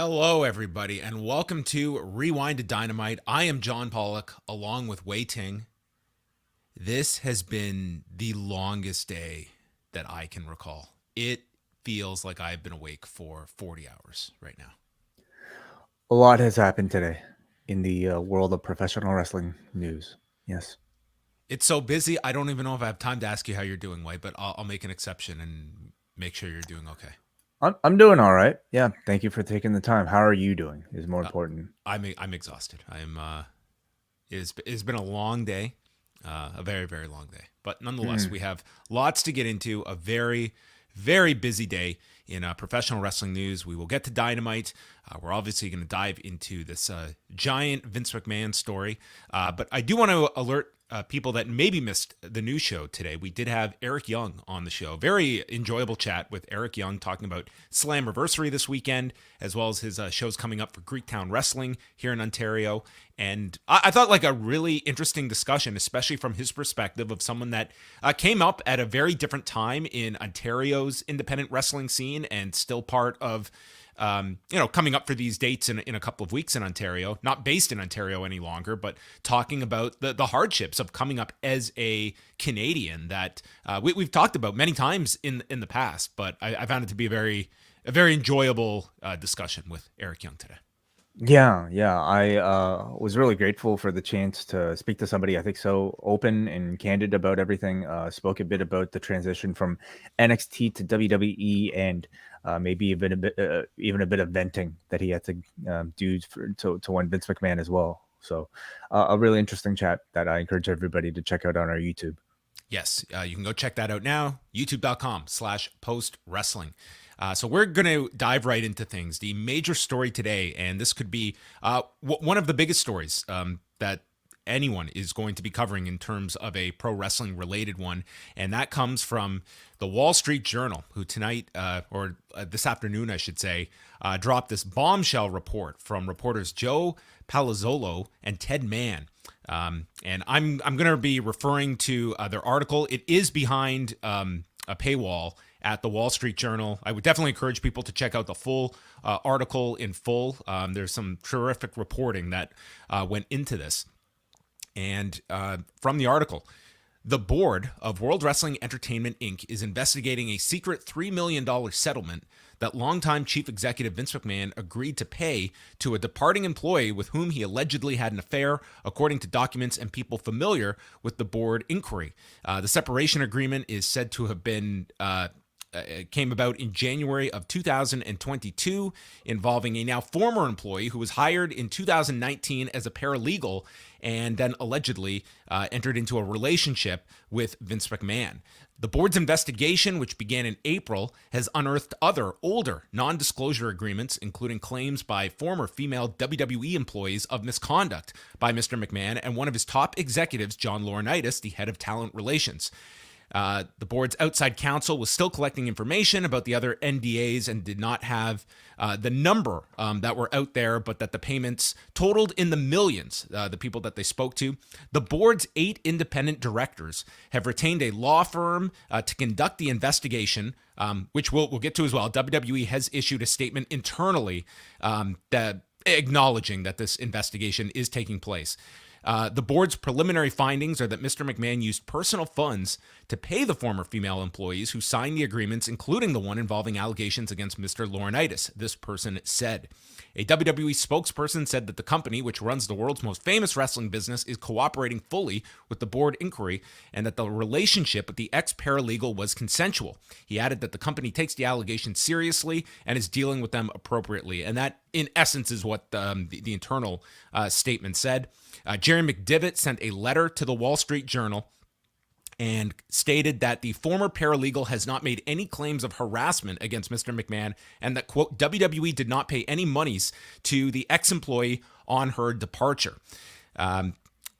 Hello, everybody, and welcome to Rewind-A-Dynamite. I am John Pollock, along with Wai Ting. This has been the longest day that I can recall. It feels like I've been awake for 40 hours right now. A lot has happened today in the world of professional wrestling news. Yes. It's so busy, I don't even know if I have time to ask you how you're doing, Wai, but I'll make an exception and make sure you're doing okay. I'm doing all right. Yeah. Thank you for taking the time. How are you doing is more important. I'm exhausted. It's been a long day, a very, very long day. But nonetheless, we have lots to get into, a very, very busy day in professional wrestling news. We will get to Dynamite. We're obviously going to dive into this giant Vince McMahon story. But I do want to alert people that maybe missed the news show today. We did have Eric Young on the show. Very enjoyable chat with Eric Young talking about Slammiversary this weekend, as well as his shows coming up for Greektown Wrestling here in Ontario. And I thought like a really interesting discussion, especially from his perspective of someone that came up at a very different time in Ontario's independent wrestling scene and still part of coming up for these dates in a couple of weeks in Ontario, not based in Ontario any longer, but talking about the hardships of coming up as a Canadian that we've talked about many times in the past. But I found it to be a very enjoyable discussion with Eric Young today. Yeah. I was really grateful for the chance to speak to somebody I think so open and candid about everything. Spoke a bit about the transition from NXT to WWE and maybe even a bit of venting that he had to do to one Vince McMahon as well. So a really interesting chat that I encourage everybody to check out on our YouTube. Yes, you can go check that out now, youtube.com/postwrestling. So we're going to dive right into things. The major story today, and this could be one of the biggest stories that anyone is going to be covering in terms of a pro wrestling related one. And that comes from the Wall Street Journal, who tonight, or this afternoon, I should say, dropped this bombshell report from reporters Joe Palazzolo and Ted Mann. And I'm going to be referring to their article. It is behind a paywall at the Wall Street Journal. I would definitely encourage people to check out the full article in full. There's some terrific reporting that went into this. And from the article, the board of World Wrestling Entertainment, Inc. is investigating a secret $3 million settlement that longtime chief executive Vince McMahon agreed to pay to a departing employee with whom he allegedly had an affair, according to documents and people familiar with the board inquiry. The separation agreement is said to have been came about in January of 2022, involving a now former employee who was hired in 2019 as a paralegal and then allegedly entered into a relationship with Vince McMahon. The board's investigation, which began in April, has unearthed other older non-disclosure agreements, including claims by former female WWE employees of misconduct by Mr. McMahon and one of his top executives, John Laurinaitis, the head of talent relations. The board's outside counsel was still collecting information about the other NDAs and did not have the number that were out there, but that the payments totaled in the millions, the people that they spoke to. The board's 8 independent directors have retained a law firm to conduct the investigation, which we'll get to as well. WWE has issued a statement internally that acknowledging that this investigation is taking place. The board's preliminary findings are that Mr. McMahon used personal funds to pay the former female employees who signed the agreements, including the one involving allegations against Mr. Laurinaitis, this person said. A WWE spokesperson said that the company, which runs the world's most famous wrestling business, is cooperating fully with the board inquiry and that the relationship with the ex-paralegal was consensual. He added that the company takes the allegations seriously and is dealing with them appropriately. And that, in essence, is what the internal statement said. Jerry McDevitt sent a letter to the Wall Street Journal and stated that the former paralegal has not made any claims of harassment against Mr. McMahon and that, quote, WWE did not pay any monies to the ex-employee on her departure.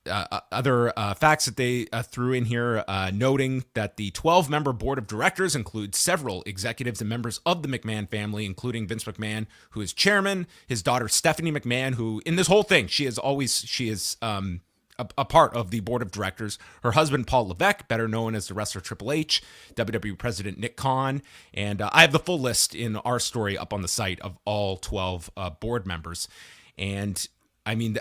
Other facts that they threw in here, noting that the 12-member board of directors includes several executives and members of the McMahon family, including Vince McMahon, who is chairman, his daughter Stephanie McMahon, who in this whole thing, she is a part of the board of directors. Her husband, Paul Levesque, better known as the wrestler Triple H, WWE President Nick Khan, and I have the full list in our story up on the site of all 12 board members. And I mean,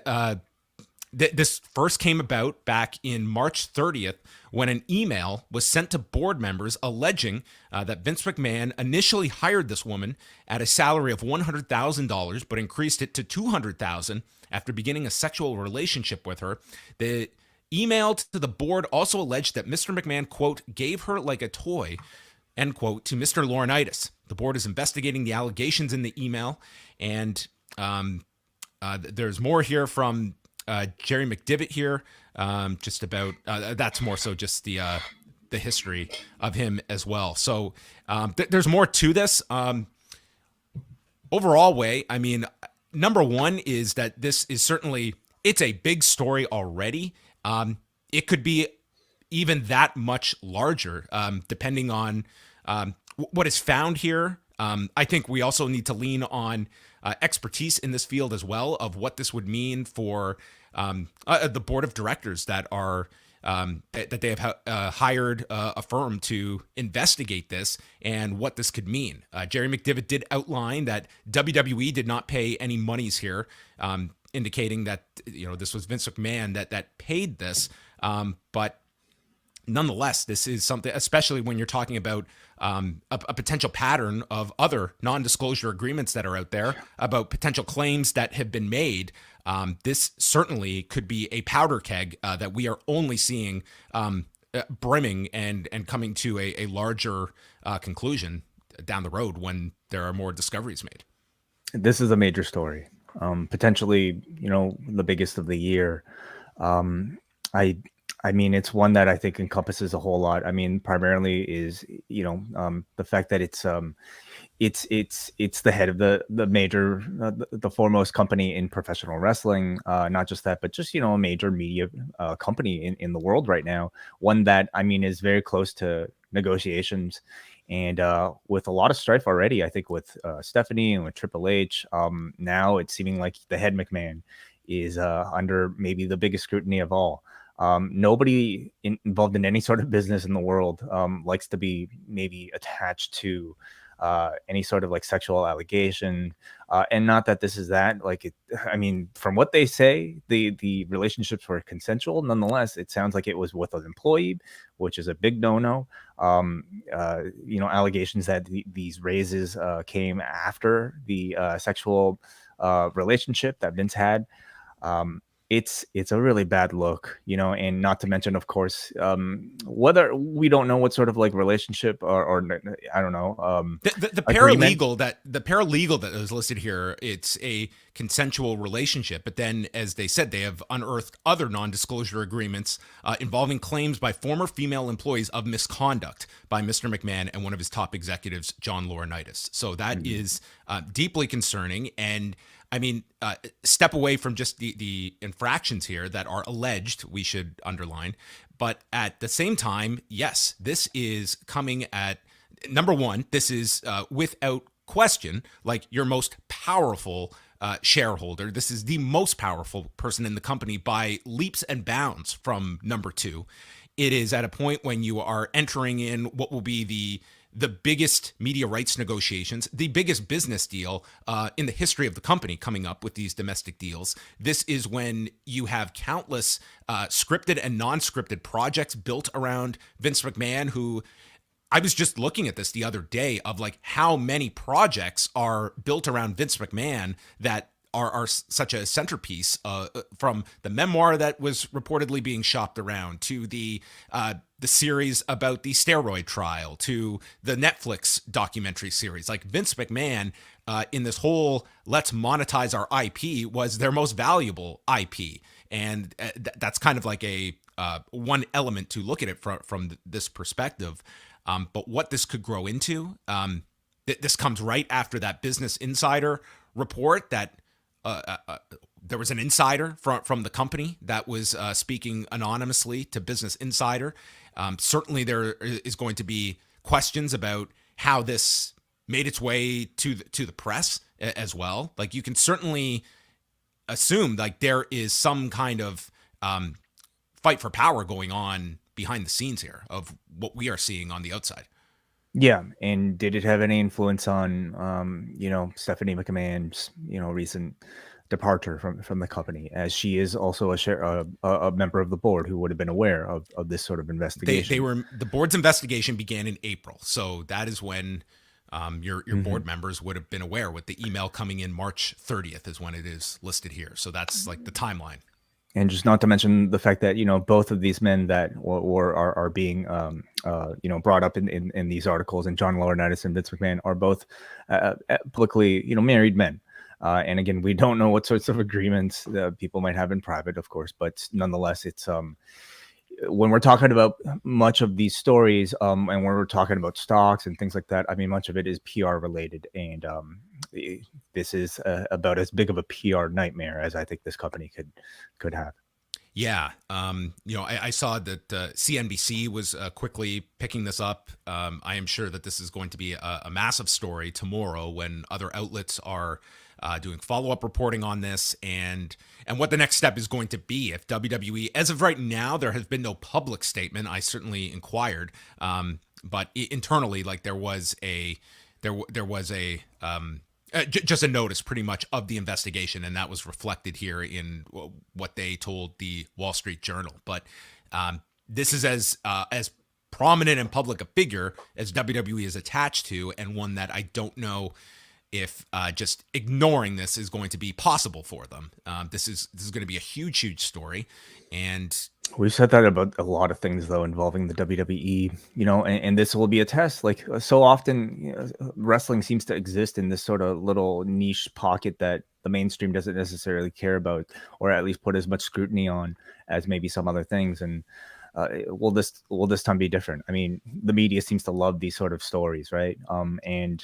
this first came about back in March 30th when an email was sent to board members alleging that Vince McMahon initially hired this woman at a salary of $100,000, but increased it to $200,000 after beginning a sexual relationship with her. The email to the board also alleged that Mr. McMahon, quote, gave her like a toy, end quote, to Mr. Laurinaitis. The board is investigating the allegations in the email, and there's more here from Jerry McDivitt here, just about that's more so just the history of him as well. So there's more to this. Overall way, I mean, number one is that this is certainly, it's a big story already. It could be even that much larger, depending on what is found here. I think we also need to lean on expertise in this field as well of what this would mean for the board of directors that are that they have hired a firm to investigate this and what this could mean. Jerry McDivitt did outline that WWE did not pay any monies here, indicating that this was Vince McMahon that paid this, but nonetheless, this is something, especially when you're talking about a potential pattern of other non-disclosure agreements that are out there about potential claims that have been made. This certainly could be a powder keg that we are only seeing brimming and coming to a larger conclusion down the road when there are more discoveries made. This is a major story, potentially, the biggest of the year. I mean, it's one that I think encompasses a whole lot. I mean, primarily is, the fact that it's the head of the major, the foremost company in professional wrestling. Not just that, but just, a major media company in the world right now. One that, I mean, is very close to negotiations and with a lot of strife already, I think, with Stephanie and with Triple H. Now it's seeming like the head McMahon is under maybe the biggest scrutiny of all. Nobody involved in any sort of business in the world likes to be maybe attached to any sort of like sexual allegation, and not that this is that. Like, I mean, from what they say, the relationships were consensual. Nonetheless, it sounds like it was with an employee, which is a big no-no. Allegations that these raises came after the sexual relationship that Vince had. It's a really bad look, and not to mention, of course, whether we don't know what sort of like relationship or I don't know. The paralegal that is listed here, it's a consensual relationship. But then, as they said, they have unearthed other non-disclosure agreements involving claims by former female employees of misconduct by Mr. McMahon and one of his top executives, John Laurinaitis. So that is deeply concerning. And I mean, step away from just the infractions here that are alleged, we should underline. But at the same time, yes, this is coming at, number one, this is without question, like your most powerful shareholder. This is the most powerful person in the company by leaps and bounds from number two. It is at a point when you are entering in what will be the biggest media rights negotiations, the biggest business deal in the history of the company coming up with these domestic deals. This is when you have countless scripted and non-scripted projects built around Vince McMahon, who I was just looking at this the other day of like how many projects are built around Vince McMahon that are such a centerpiece, from the memoir that was reportedly being shopped around to the series about the steroid trial to the Netflix documentary series. Like Vince McMahon in this whole let's monetize our IP was their most valuable IP. And that's kind of like a one element to look at it from this perspective. But what this could grow into, this comes right after that Business Insider report that there was an insider from the company that was speaking anonymously to Business Insider. Certainly there is going to be questions about how this made its way to the press as well. Like you can certainly assume like there is some kind of fight for power going on behind the scenes here of what we are seeing on the outside. Yeah, and did it have any influence on, Stephanie McMahon's, recent departure from the company, as she is also a member of the board who would have been aware of this sort of investigation? The board's investigation began in April, so that is when your Mm-hmm. board members would have been aware. With the email coming in March 30th is when it is listed here, so that's like the timeline. And just not to mention the fact that both of these men that are being brought up in these articles, and John Laurinaitis and Vince McMahon are both publicly married men. And again, we don't know what sorts of agreements that people might have in private, of course, but nonetheless, it's when we're talking about much of these stories, and when we're talking about stocks and things like that, I mean, much of it is PR related, and this is about as big of a PR nightmare as I think this company could have. Yeah. I saw that CNBC was quickly picking this up. I am sure that this is going to be a massive story tomorrow when other outlets are doing follow-up reporting on this, and what the next step is going to be. If WWE, as of right now, there has been no public statement. I certainly inquired, but internally, like there was a just a notice pretty much of the investigation, and that was reflected here in what they told the Wall Street Journal. But this is as prominent and public a figure as WWE is attached to, and one that I don't know if just ignoring this is going to be possible for them. This is going to be a huge story, and we've said that about a lot of things, though, involving the WWE, and this will be a test. Like so often, wrestling seems to exist in this sort of little niche pocket that the mainstream doesn't necessarily care about, or at least put as much scrutiny on as maybe some other things. And will this time be different? I mean, the media seems to love these sort of stories, right? And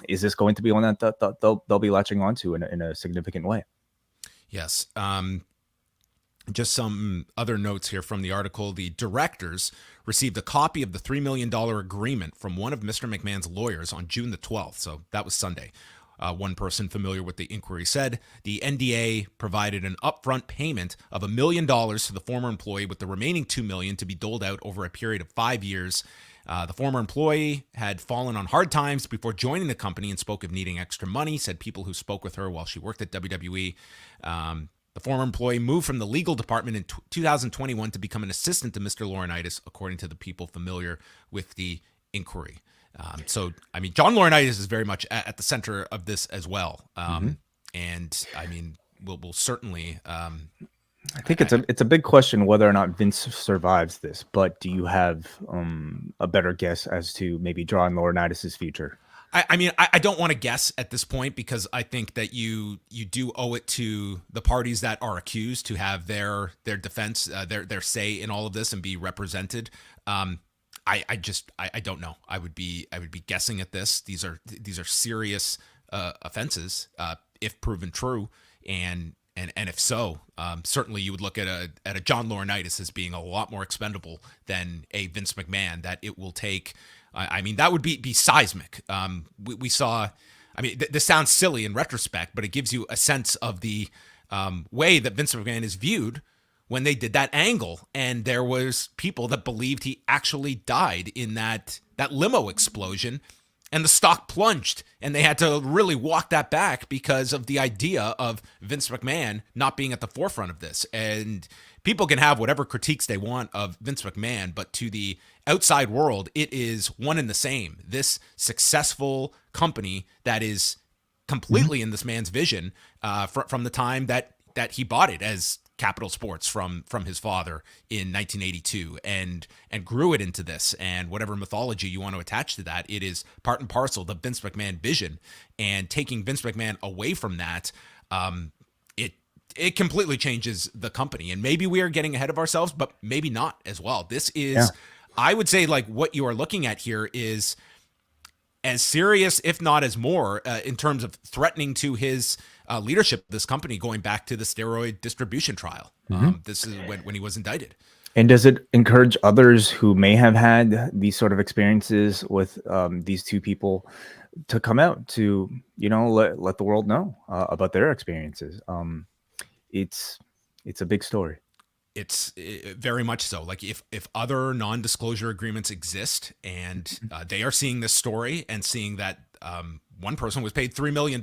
is this going to be one that they'll be latching onto in a significant way? Yes. Just some other notes here from the article. The directors received a copy of the $3 million agreement from one of Mr. McMahon's lawyers on June the 12th. So that was Sunday. One person familiar with the inquiry said the NDA provided an upfront payment of $1 million to the former employee, with the remaining $2 million to be doled out over a period of 5 years. The former employee had fallen on hard times before joining the company and spoke of needing extra money, said people who spoke with her while she worked at WWE. The former employee moved from the legal department in 2021 to become an assistant to Mr. Laurinaitis, according to the people familiar with the inquiry. So, I mean, John Laurinaitis is very much at the center of this as well. And I mean, we'll certainly. I think it's a big question whether or not Vince survives this. But do you have a better guess as to maybe John Laurinaitis' future? I mean, I don't want to guess at this point, because I think that you do owe it to the parties that are accused to have their defense, their say in all of this and be represented. I don't know. I would be guessing at this. These are serious offenses if proven true, and if so, certainly you would look at a John Laurinaitis as being a lot more expendable than a Vince McMahon. That it will take. I mean, that would be seismic. We saw. I mean, this sounds silly in retrospect, but it gives you a sense of the way that Vince McMahon is viewed when they did that angle, and there was people that believed he actually died in that limo explosion, and the stock plunged, and they had to really walk that back because of the idea of Vince McMahon not being at the forefront of this. And people can have whatever critiques they want of Vince McMahon, but to the outside world, it is one and the same. This successful company that is completely in this man's vision from the time that he bought it as Capital Sports from his father in 1982 and grew it into this, and whatever mythology you want to attach to that, it is part and parcel the Vince McMahon vision. And taking Vince McMahon away from that, it completely changes the company. And maybe we are getting ahead of ourselves, but maybe not as well. This is, I would say, like, what you are looking at here is as serious, if not as more, in terms of threatening to his leadership of this company, going back to the steroid distribution trial. This is when he was indicted. And does it encourage others who may have had these sort of experiences with these two people to come out to, let the world know about their experiences? It's a big story. very much so. Like if other non-disclosure agreements exist and they are seeing this story and seeing that one person was paid $3 million,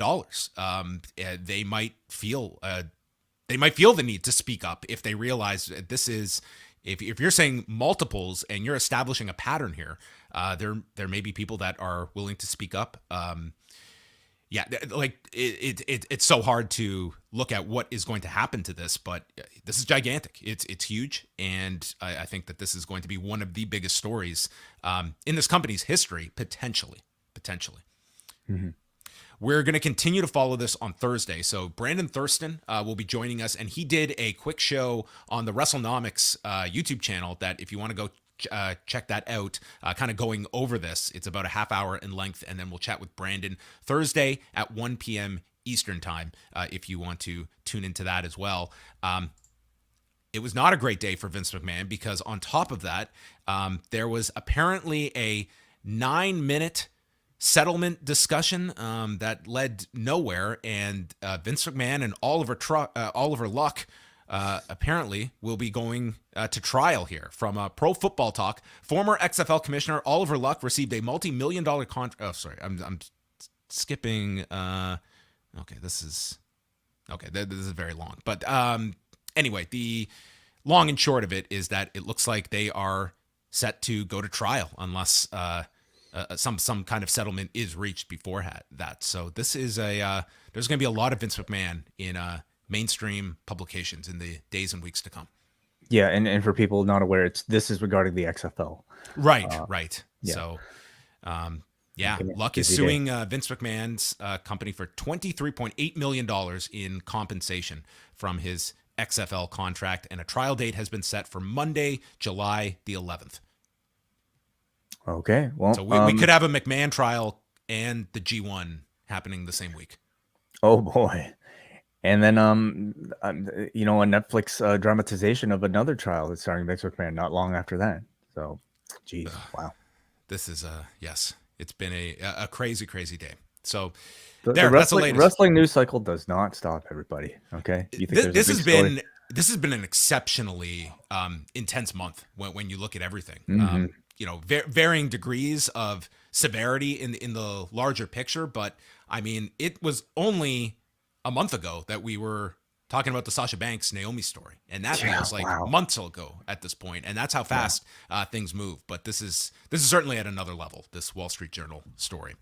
they might feel the need to speak up if they realize that this is, if you're saying multiples and you're establishing a pattern here, there may be people that are willing to speak up. Yeah, like it's so hard to look at what is going to happen to this, but this is gigantic. It's huge, and I think that this is going to be one of the biggest stories in this company's history, potentially. Mm-hmm. We're going to continue to follow this on Thursday. So Brandon Thurston will be joining us, and he did a quick show on the WrestleNomics YouTube channel that if you want to go check that out, kind of going over this. It's about a half hour in length, and then we'll chat with Brandon Thursday at 1 p.m. Eastern time if you want to tune into that as well. It was not a great day for Vince McMahon because on top of that, there was apparently a 9-minute settlement discussion that led nowhere, and Vince McMahon and Oliver Luck apparently will be going to trial here. From Pro Football Talk, former XFL commissioner Oliver Luck received a multi-million-dollar contract. Oh, sorry, I'm skipping. Okay, this is very long. But anyway, the long and short of it is that it looks like they are set to go to trial unless some kind of settlement is reached before that. So this is there's going to be a lot of Vince McMahon in mainstream publications in the days and weeks to come. Yeah, and for people not aware, this is regarding the XFL. Right. Yeah. So, Luck is suing Vince McMahon's company for $23.8 million in compensation from his XFL contract, and a trial date has been set for Monday, July the 11th. Okay, well, so we could have a McMahon trial and the G1 happening the same week. Oh boy. And then, a Netflix dramatization of another trial that's starring Vince McMahon not long after that. So, geez, wow. This is yes, it's been a crazy, crazy day. So, the wrestling news cycle does not stop, everybody. Okay, you think this has been an exceptionally intense month when you look at everything. Mm-hmm. Varying degrees of severity in the larger picture, but I mean, it was only a month ago that we were talking about the Sasha Banks Naomi story, and that feels like months ago at this point, and that's how fast things move. But this is certainly at another level, this Wall Street Journal story.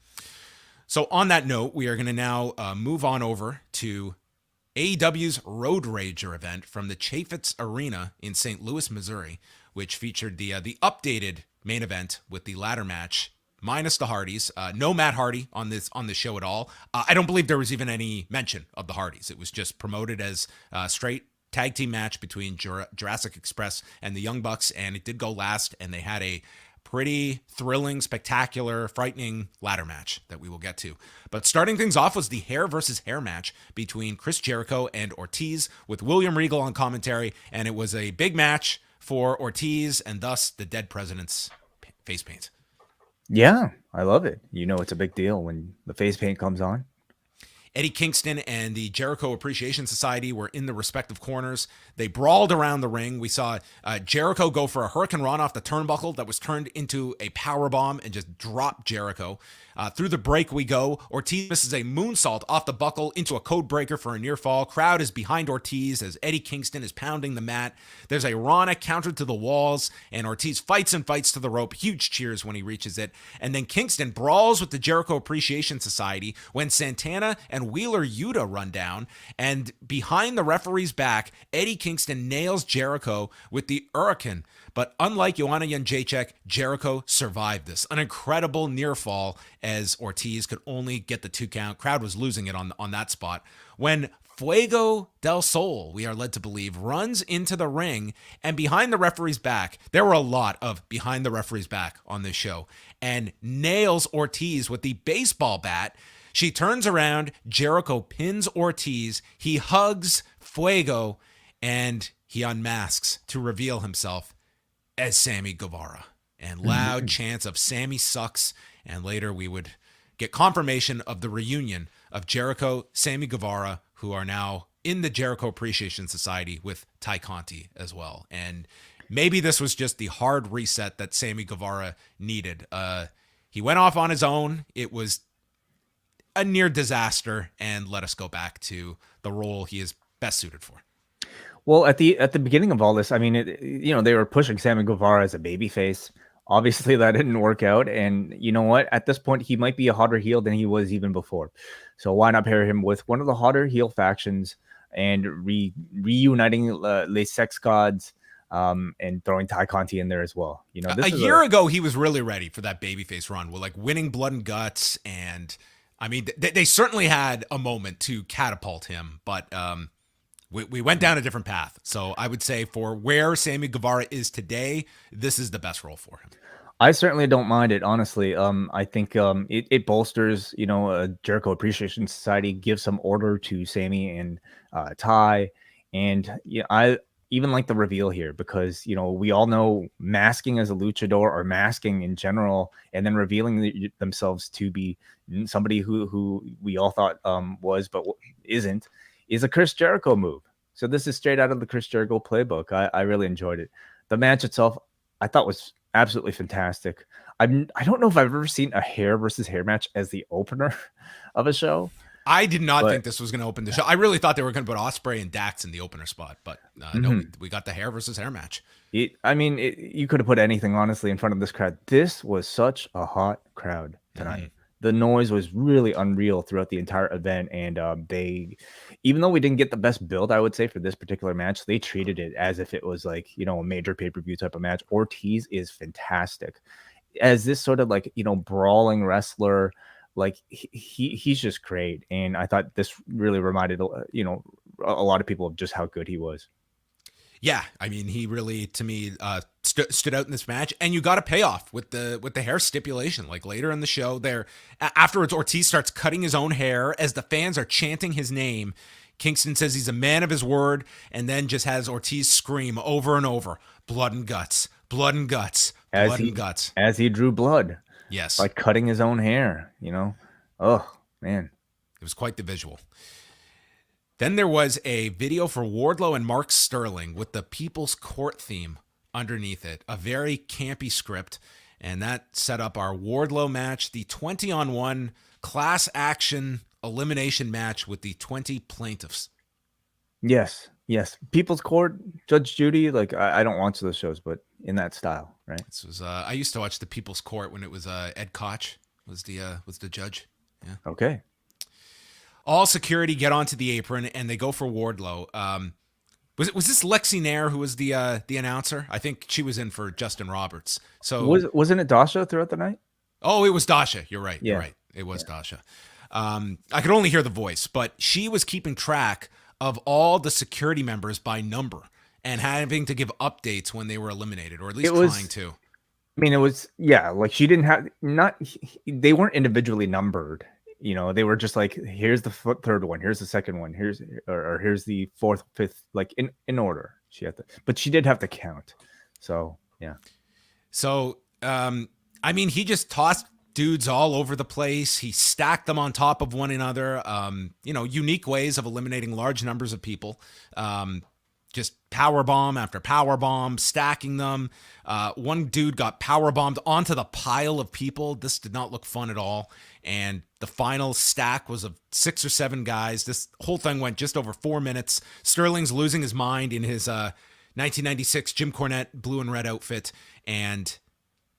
So on that note, we are going to now move on over to AEW's Road Rager event from the Chaifetz Arena in St. Louis, Missouri, which featured the updated main event with the ladder match minus the Hardys. No Matt Hardy on this show at all. I don't believe there was even any mention of the Hardys. It was just promoted as a straight tag team match between Jurassic Express and the Young Bucks, and it did go last, and they had a pretty thrilling, spectacular, frightening ladder match that we will get to. But starting things off was the hair versus hair match between Chris Jericho and Ortiz with William Regal on commentary, and it was a big match for Ortiz and thus the dead president's face paint. Yeah, I love it. It's a big deal when the face paint comes on. Eddie Kingston and the Jericho Appreciation Society were in the respective corners. They brawled around the ring. We saw Jericho go for a Hurricane Run off the turnbuckle that was turned into a powerbomb and just dropped Jericho. Through the break we go. Ortiz misses a moonsault off the buckle into a code breaker for a near fall. Crowd is behind Ortiz as Eddie Kingston is pounding the mat. There's a Rana counter to the walls, and Ortiz fights and fights to the rope. Huge cheers when he reaches it. And then Kingston brawls with the Jericho Appreciation Society when Santana and Wheeler Yuta run down. And behind the referee's back, Eddie Kingston nails Jericho with the Hurricane. But unlike Joanna Jędrzejczyk, Jericho survived this. An incredible near fall as Ortiz could only get the 2 count. Crowd was losing it on that spot. When Fuego del Sol, we are led to believe, runs into the ring, and behind the referee's back, there were a lot of behind the referee's back on this show, and nails Ortiz with the baseball bat. She turns around, Jericho pins Ortiz, he hugs Fuego, and he unmasks to reveal himself as Sammy Guevara. And loud chants of Sammy sucks, and later we would get confirmation of the reunion of Jericho, Sammy Guevara, who are now in the Jericho Appreciation Society with Ty Conti as well. And maybe this was just the hard reset that Sammy Guevara needed. He went off on his own. It was a near disaster and let us go back to the role he is best suited for. Well, at the beginning of all this, I mean, they were pushing Sammy Guevara as a babyface. Obviously, that didn't work out, and you know what? At this point, he might be a hotter heel than he was even before. So why not pair him with one of the hotter heel factions and reuniting Les Sex Gods, and throwing Ty Conti in there as well? You know, a year ago, he was really ready for that babyface run with like winning Blood and Guts, and I mean, they certainly had a moment to catapult him, but we went down a different path. So I would say for where Sammy Guevara is today, this is the best role for him. I certainly don't mind it, honestly. I think it bolsters, a Jericho Appreciation Society, gives some order to Sammy and Ty. And I even like the reveal here because, we all know masking as a luchador or masking in general and then revealing themselves to be somebody who we all thought was but isn't, is a Chris Jericho move. So this is straight out of the Chris Jericho playbook. I really enjoyed it. The match itself, I thought was absolutely fantastic. I don't know if I've ever seen a hair versus hair match as the opener of a show. I did not think this was going to open the show. I really thought they were going to put Ospreay and Dax in the opener spot, but no, we got the hair versus hair match. You could have put anything, honestly, in front of this crowd. This was such a hot crowd tonight. The noise was really unreal throughout the entire event, and they, even though we didn't get the best build, I would say, for this particular match, they treated it as if it was like, a major pay-per-view type of match. Ortiz is fantastic as this sort of like, brawling wrestler. Like he's just great, and I thought this really reminded a lot of people of just how good he was. Yeah, I mean, he really, to me, stood out in this match, and you got a payoff with the hair stipulation. Like later in the show, there afterwards, Ortiz starts cutting his own hair as the fans are chanting his name. Kingston says he's a man of his word, and then just has Ortiz scream over and over, "Blood and guts, blood and guts, blood and guts," as he drew blood. Yes, like cutting his own hair. Oh man, it was quite the visual. Then there was a video for Wardlow and Mark Sterling with the People's Court theme underneath it, a very campy script, and that set up our Wardlow match, the 20-on-1 class action elimination match with the 20 plaintiffs. Yes. People's Court, Judge Judy. Like I don't watch those shows, but in that style, right? This was I used to watch the People's Court when it was Ed Koch was the judge. Yeah. Okay. All security get onto the apron and they go for Wardlow. Was this Lexi Nair who was the announcer? I think she was in for Justin Roberts. So wasn't it Dasha throughout the night? Oh, it was Dasha. You're right. Yeah. You're right. It was Dasha. I could only hear the voice, but she was keeping track of all the security members by number and having to give updates when they were eliminated, or at least trying to. I mean, it was like she didn't have they weren't individually numbered. They were just like, here's the third one, here's the second one, here's the fourth, fifth, like in order. But she did have to count. So yeah. So I mean, he just tossed dudes all over the place. He stacked them on top of one another. Unique ways of eliminating large numbers of people. Just power bomb after power bomb, stacking them. One dude got power bombed onto the pile of people. This did not look fun at all. And the final stack was of 6 or 7 guys. This whole thing went just over 4 minutes. Sterling's losing his mind in his 1996 Jim Cornette blue and red outfit. And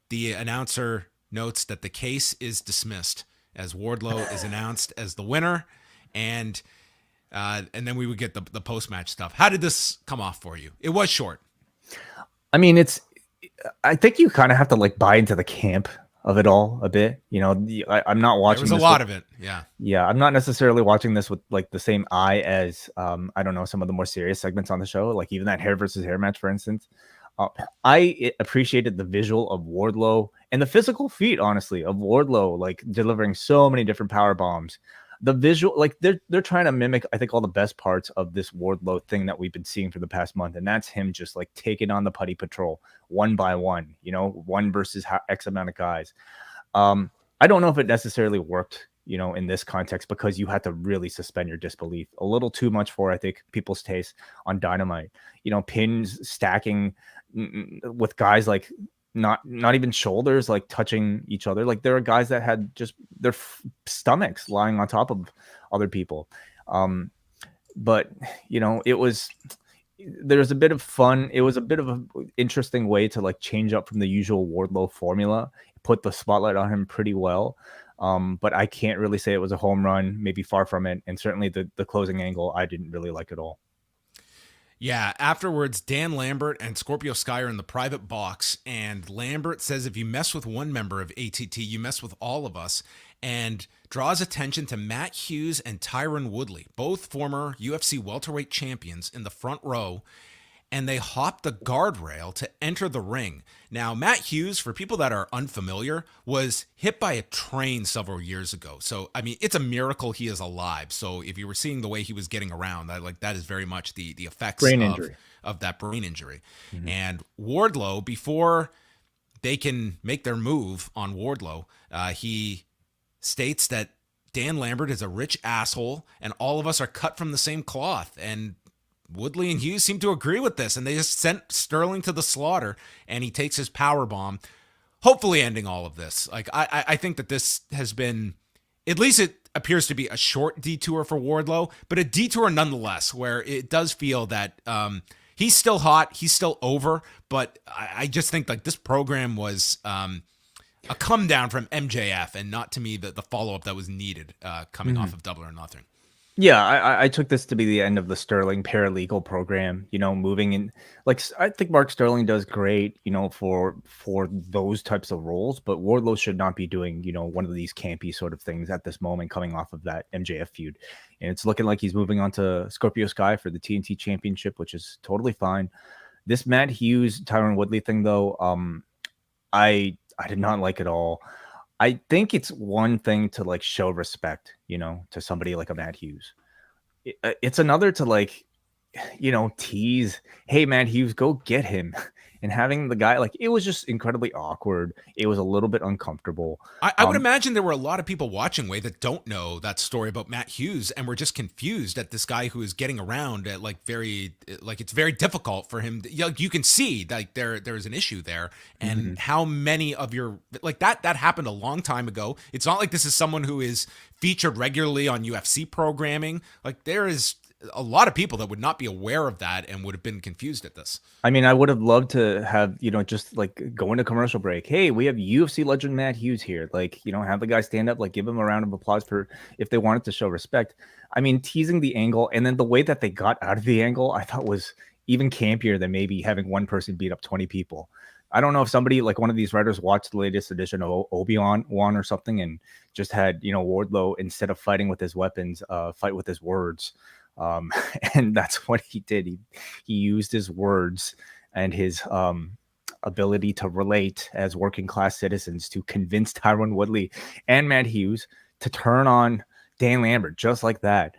the announcer notes that the case is dismissed as Wardlow is announced as the winner. And then we would get the post-match stuff. How did this come off for you? It was short. I mean, I think you kind of have to like buy into the camp of it all a bit. I'm not watching. There was a lot of it. Yeah. Yeah. I'm not necessarily watching this with like the same eye as, I don't know, some of the more serious segments on the show, like even that hair versus hair match, for instance. I appreciated the visual of Wardlow and the physical feat, honestly, of Wardlow, like delivering so many different power bombs. The visual, like they're trying to mimic, I think, all the best parts of this Wardlow thing that we've been seeing for the past month, and that's him just like taking on the putty patrol one by one, one versus X amount of guys. I don't know if it necessarily worked in this context, because you had to really suspend your disbelief a little too much for, I think, people's taste on Dynamite. Pins stacking with guys like not even shoulders like touching each other. Like there are guys that had just their stomachs lying on top of other people. But there's a bit of fun. It was a bit of an interesting way to like change up from the usual Wardlow formula, put the spotlight on him pretty well. But I can't really say it was a home run, maybe far from it. And certainly the closing angle, I didn't really like at all. Yeah, afterwards, Dan Lambert and Scorpio Sky are in the private box, and Lambert says if you mess with one member of ATT, you mess with all of us, and draws attention to Matt Hughes and Tyron Woodley, both former UFC welterweight champions, in the front row, and they hop the guardrail to enter the ring. Now, Matt Hughes, for people that are unfamiliar, was hit by a train several years ago. So, I mean, it's a miracle he is alive. So if you were seeing the way he was getting around, that is very much the effects of that brain injury. Mm-hmm. And Wardlow, before they can make their move on Wardlow, he states that Dan Lambert is a rich asshole and all of us are cut from the same cloth. And Woodley and Hughes seem to agree with this, and they just sent Sterling to the slaughter, and he takes his power bomb, hopefully ending all of this. Like I think that this has been, at least it appears to be, a short detour for Wardlow, but a detour nonetheless, where it does feel that he's still hot, he's still over, but I just think like this program was a come down from MJF, and not to me the follow-up that was needed coming off of Double or Nothing. Yeah, I took this to be the end of the Sterling paralegal program, moving in. Like, I think Mark Sterling does great, for those types of roles, but Wardlow should not be doing, one of these campy sort of things at this moment, coming off of that MJF feud. And it's looking like he's moving on to Scorpio Sky for the TNT Championship, which is totally fine. This Matt Hughes, Tyron Woodley thing, though, I did not like at all. I think it's one thing to like show respect, to somebody like a Matt Hughes. It's another to like, tease, hey, Matt Hughes, go get him. And having the guy, like, it was just incredibly awkward. It was a little bit uncomfortable. I would imagine there were a lot of people watching Way that don't know that story about Matt Hughes and were just confused at this guy who is getting around at it's very difficult for him. You can see like there is an issue there, and how many of your that happened a long time ago. It's not like this is someone who is featured regularly on UFC programming. Like there is a lot of people that would not be aware of that and would have been confused at this. I mean, I would have loved to have, just like go into commercial break. Hey, we have UFC legend Matt Hughes here. Like, have the guy stand up, like give him a round of applause for if they wanted to show respect. I mean, teasing the angle and then the way that they got out of the angle, I thought was even campier than maybe having one person beat up 20 people. I don't know if somebody like one of these writers watched the latest edition of Obi-Wan or something and just had, Wardlow, instead of fighting with his weapons, fight with his words. And that's what he did. He used his words and his ability to relate as working class citizens to convince Tyron Woodley and Matt Hughes to turn on Dan Lambert just like that.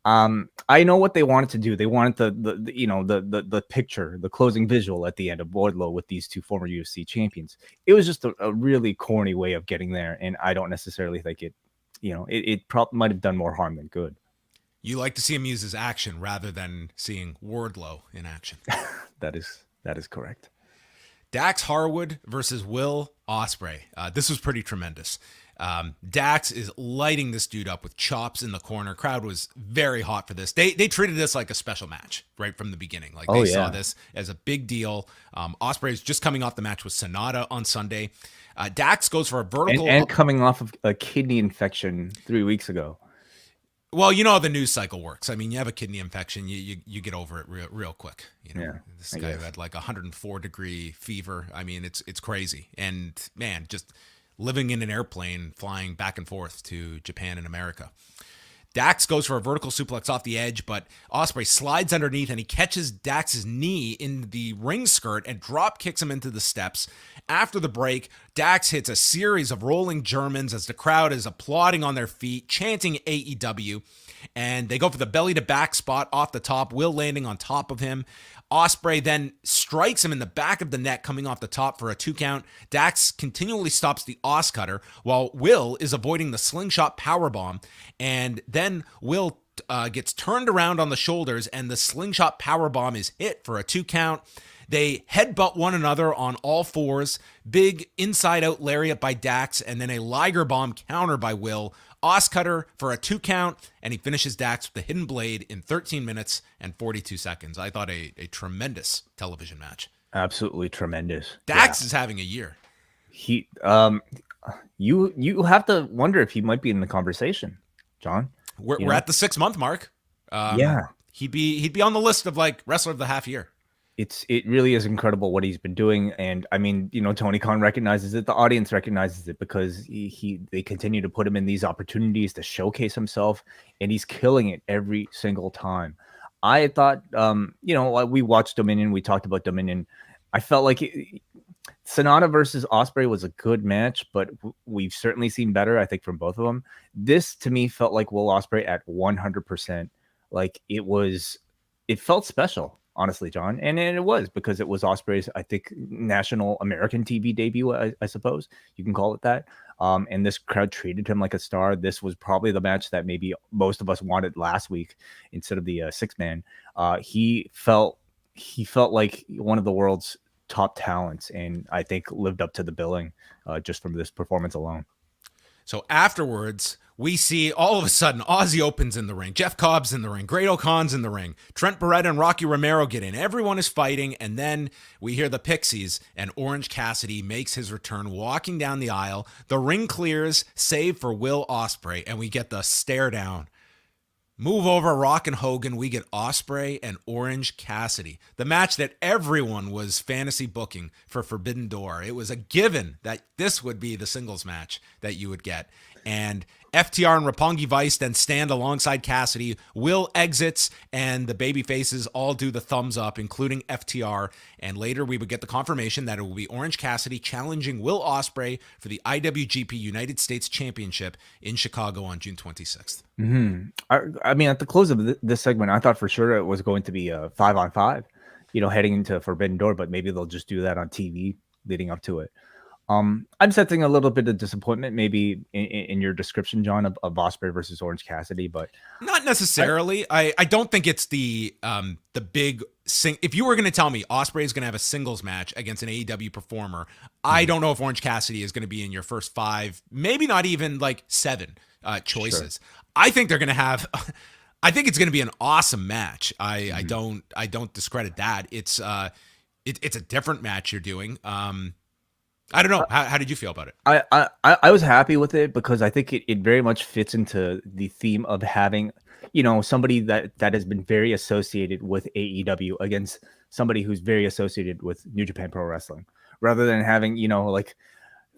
I know what they wanted to do. They wanted the picture, the closing visual at the end of Wardlow with these two former UFC champions. It was just a really corny way of getting there, and I don't necessarily think it probably might have done more harm than good. You like to see him use his action rather than seeing Wardlow in action. That is correct. Dax Harwood versus Will Osprey. This was pretty tremendous. Dax is lighting this dude up with chops in the corner. Crowd was very hot for this. They treated this like a special match right from the beginning. Like they saw this as a big deal. Osprey is just coming off the match with Sonata on Sunday. Dax goes for a vertical and coming off of a kidney infection 3 weeks ago. Well, you know how the news cycle works. I mean, you have a kidney infection, you get over it real quick. This guy who had like 104-degree fever. I mean, it's crazy. And man, just living in an airplane, flying back and forth to Japan and America. Dax goes for a vertical suplex off the edge, but Osprey slides underneath and he catches Dax's knee in the ring skirt and drop kicks him into the steps. After the break, Dax hits a series of rolling Germans as the crowd is applauding on their feet, chanting AEW, and they go for the belly to back spot off the top, Will landing on top of him. Ospreay then strikes him in the back of the neck coming off the top for a 2 count. Dax continually stops the Os Cutter while Will is avoiding the slingshot powerbomb. And then Will gets turned around on the shoulders and the slingshot powerbomb is hit for a 2 count. They headbutt one another on all fours. Big inside-out lariat by Dax, and then a Liger bomb counter by Will. Os Cutter for a 2 count, and he finishes Dax with the hidden blade in 13 minutes and 42 seconds. I thought a tremendous television match. Absolutely tremendous. Dax is having a year. He, you have to wonder if he might be in the conversation, John. We're at the 6-month mark. He'd be on the list of like wrestler of the half year. It really is incredible what he's been doing. And I mean, Tony Khan recognizes it. The audience recognizes it because they continue to put him in these opportunities to showcase himself, and he's killing it every single time. I thought, we watched Dominion. We talked about Dominion. I felt like Sonata versus Ospreay was a good match, but we've certainly seen better, I think, from both of them. This to me felt like Will Osprey at 100%. Like it felt special. Honestly, John, and it was because it was Ospreay's, I think, national American TV debut, I suppose you can call it that. And this crowd treated him like a star. This was probably the match that maybe most of us wanted last week instead of the 6-man. He felt like one of the world's top talents, and I think lived up to the billing just from this performance alone. So afterwards, we see all of a sudden Ozzy opens in the ring, Jeff Cobb's in the ring, Great O'Con's in the ring, Trent Barretta and Rocky Romero get in. Everyone is fighting, and then we hear the Pixies, and Orange Cassidy makes his return walking down the aisle. The ring clears, save for Will Ospreay, and we get the stare down. Move over Rock and Hogan, we get Ospreay and Orange Cassidy. The match that everyone was fantasy booking for Forbidden Door. It was a given that this would be the singles match that you would get. And FTR and Roppongi Vice then stand alongside Cassidy. Will exits, and the baby faces all do the thumbs up, including FTR. And later we would get the confirmation that it will be Orange Cassidy challenging Will Ospreay for the IWGP United States Championship in Chicago on June 26th. Mm-hmm. I mean, at the close of this segment, I thought for sure it was going to be a 5-on-5, heading into Forbidden Door, but maybe they'll just do that on TV leading up to it. I'm sensing a little bit of disappointment maybe in your description, John, of Ospreay versus Orange Cassidy, but not necessarily. I don't think it's the big if you were going to tell me Ospreay is going to have a singles match against an AEW performer, I don't know if Orange Cassidy is going to be in your first 5, maybe not even like 7 choices. Sure. I think they're going to have. I think it's going to be an awesome match. I don't discredit that. It's a different match you're doing. I don't know. How did you feel about it? I was happy with it because I think it very much fits into the theme of having, somebody that has been very associated with AEW against somebody who's very associated with New Japan Pro Wrestling, rather than having, like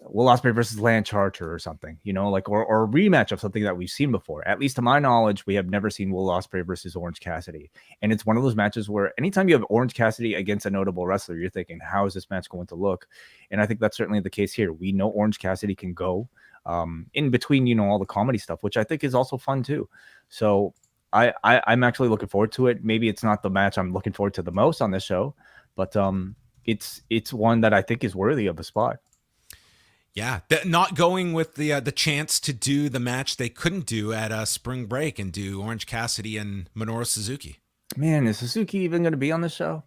Will Ospreay versus Lance Archer or something, or a rematch of something that we've seen before. At least to my knowledge, we have never seen Will Ospreay versus Orange Cassidy. And it's one of those matches where anytime you have Orange Cassidy against a notable wrestler, you're thinking, how is this match going to look? And I think that's certainly the case here. We know Orange Cassidy can go in between, all the comedy stuff, which I think is also fun too. So I'm actually looking forward to it. Maybe it's not the match I'm looking forward to the most on this show, but it's one that I think is worthy of a spot. Yeah, not going with the chance to do the match they couldn't do at Spring Break and do Orange Cassidy and Minoru Suzuki. Man, is Suzuki even going to be on the show?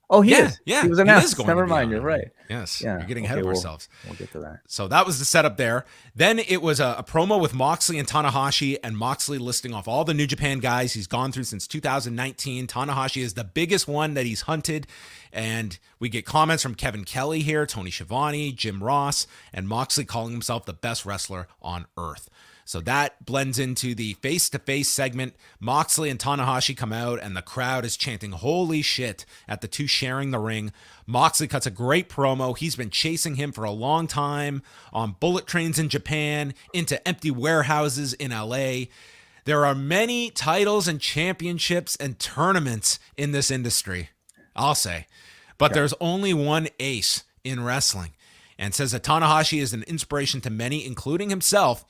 Oh, he is. Yeah, he was announced. Never mind, you're right. Yes, you're getting ahead of ourselves. We'll get to that. So that was the setup there. Then it was a promo with Moxley and Tanahashi, and Moxley listing off all the New Japan guys he's gone through since 2019. Tanahashi is the biggest one that he's hunted, and we get comments from Kevin Kelly here, Tony Schiavone, Jim Ross, and Moxley calling himself the best wrestler on earth. So that blends into the face-to-face segment. Moxley and Tanahashi come out, and the crowd is chanting, holy shit, at the two sharing the ring. Moxley cuts a great promo. He's been chasing him for a long time on bullet trains in Japan, into empty warehouses in LA. There are many titles and championships and tournaments in this industry, I'll say. But there's only one ace in wrestling, and says that Tanahashi is an inspiration to many, including himself.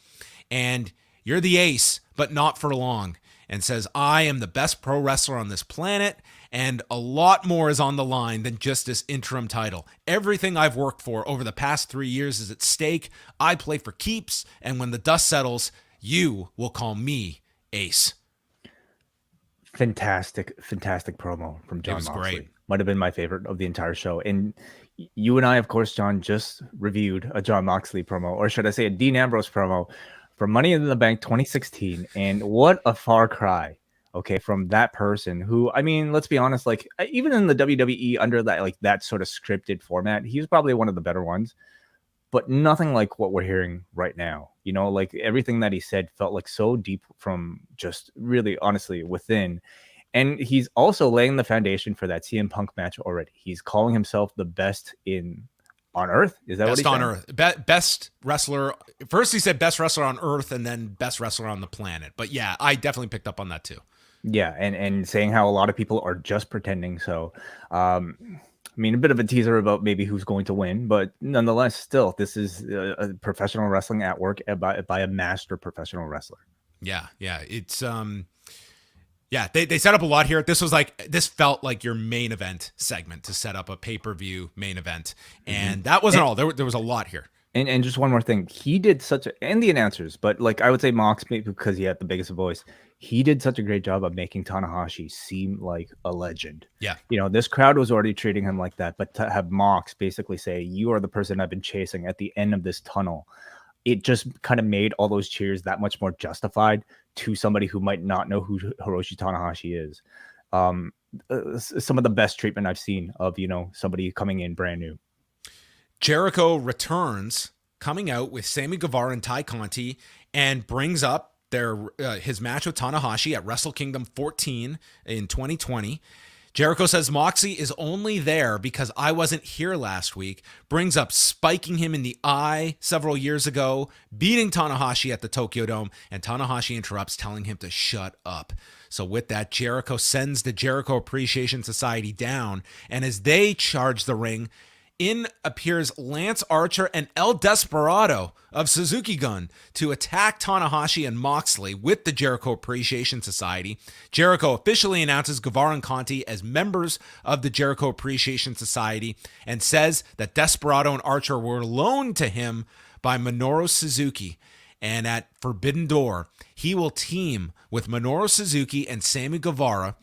And you're the ace, but not for long. And says, I am the best pro wrestler on this planet. and a lot more is on the line than just this interim title. Everything I've worked for over the past 3 years is at stake. I play for keeps, and when the dust settles, you will call me Ace. Fantastic promo from Jon was Moxley. great. Might have been my favorite of the entire show. And you and I, of course, John, just reviewed a Jon Moxley promo, or should I say a Dean Ambrose promo for Money in the Bank 2016. And what a far cry, okay, from that person who, I mean, let's be honest, like even in the WWE under that, like that sort of scripted format, he's probably one of the better ones, but nothing like what we're hearing right now. You know, like everything that he said felt like so deep from just really honestly within. And he's also laying the foundation for that CM Punk match already. He's calling himself the best on Earth. Is that best what he on Earth? Best wrestler. First he said best wrestler on Earth, and then best wrestler on the planet. But yeah, I definitely picked up on that too. Yeah, and saying how a lot of people are just pretending. So, I mean, a bit of a teaser about maybe who's going to win, but nonetheless, still, this is a professional wrestling at work by a master professional wrestler. Yeah, it's yeah, they set up a lot here. This felt like your main event segment to set up a pay-per-view main event, and that wasn't all. There was a lot here. And just one more thing, he did and the announcers, but like I would say Mox, because he had the biggest voice, he did such a great job of making Tanahashi seem like a legend. Yeah. You know, this crowd was already treating him like that, but to have Mox basically say, you are the person I've been chasing at the end of this tunnel, it just kind of made all those cheers that much more justified to somebody who might not know who Hiroshi Tanahashi is. Some of the best treatment I've seen of, you know, somebody coming in brand new. Jericho returns, coming out with Sammy Guevara and Ty Conti, and brings up his match with Tanahashi at Wrestle Kingdom 14 in 2020. Jericho says Moxie is only there because I wasn't here last week, brings up spiking him in the eye several years ago, beating Tanahashi at the Tokyo Dome, and Tanahashi interrupts, telling him to shut up. So with that, Jericho sends the Jericho Appreciation Society down, and as they charge the ring, in appears Lance Archer and El Desperado of Suzuki Gun to attack Tanahashi and Moxley with the Jericho Appreciation Society. Jericho officially announces Guevara and Conti as members of the Jericho Appreciation Society and says that Desperado and Archer were loaned to him by Minoru Suzuki. And at Forbidden Door, he will team with Minoru Suzuki and Sammy Guevara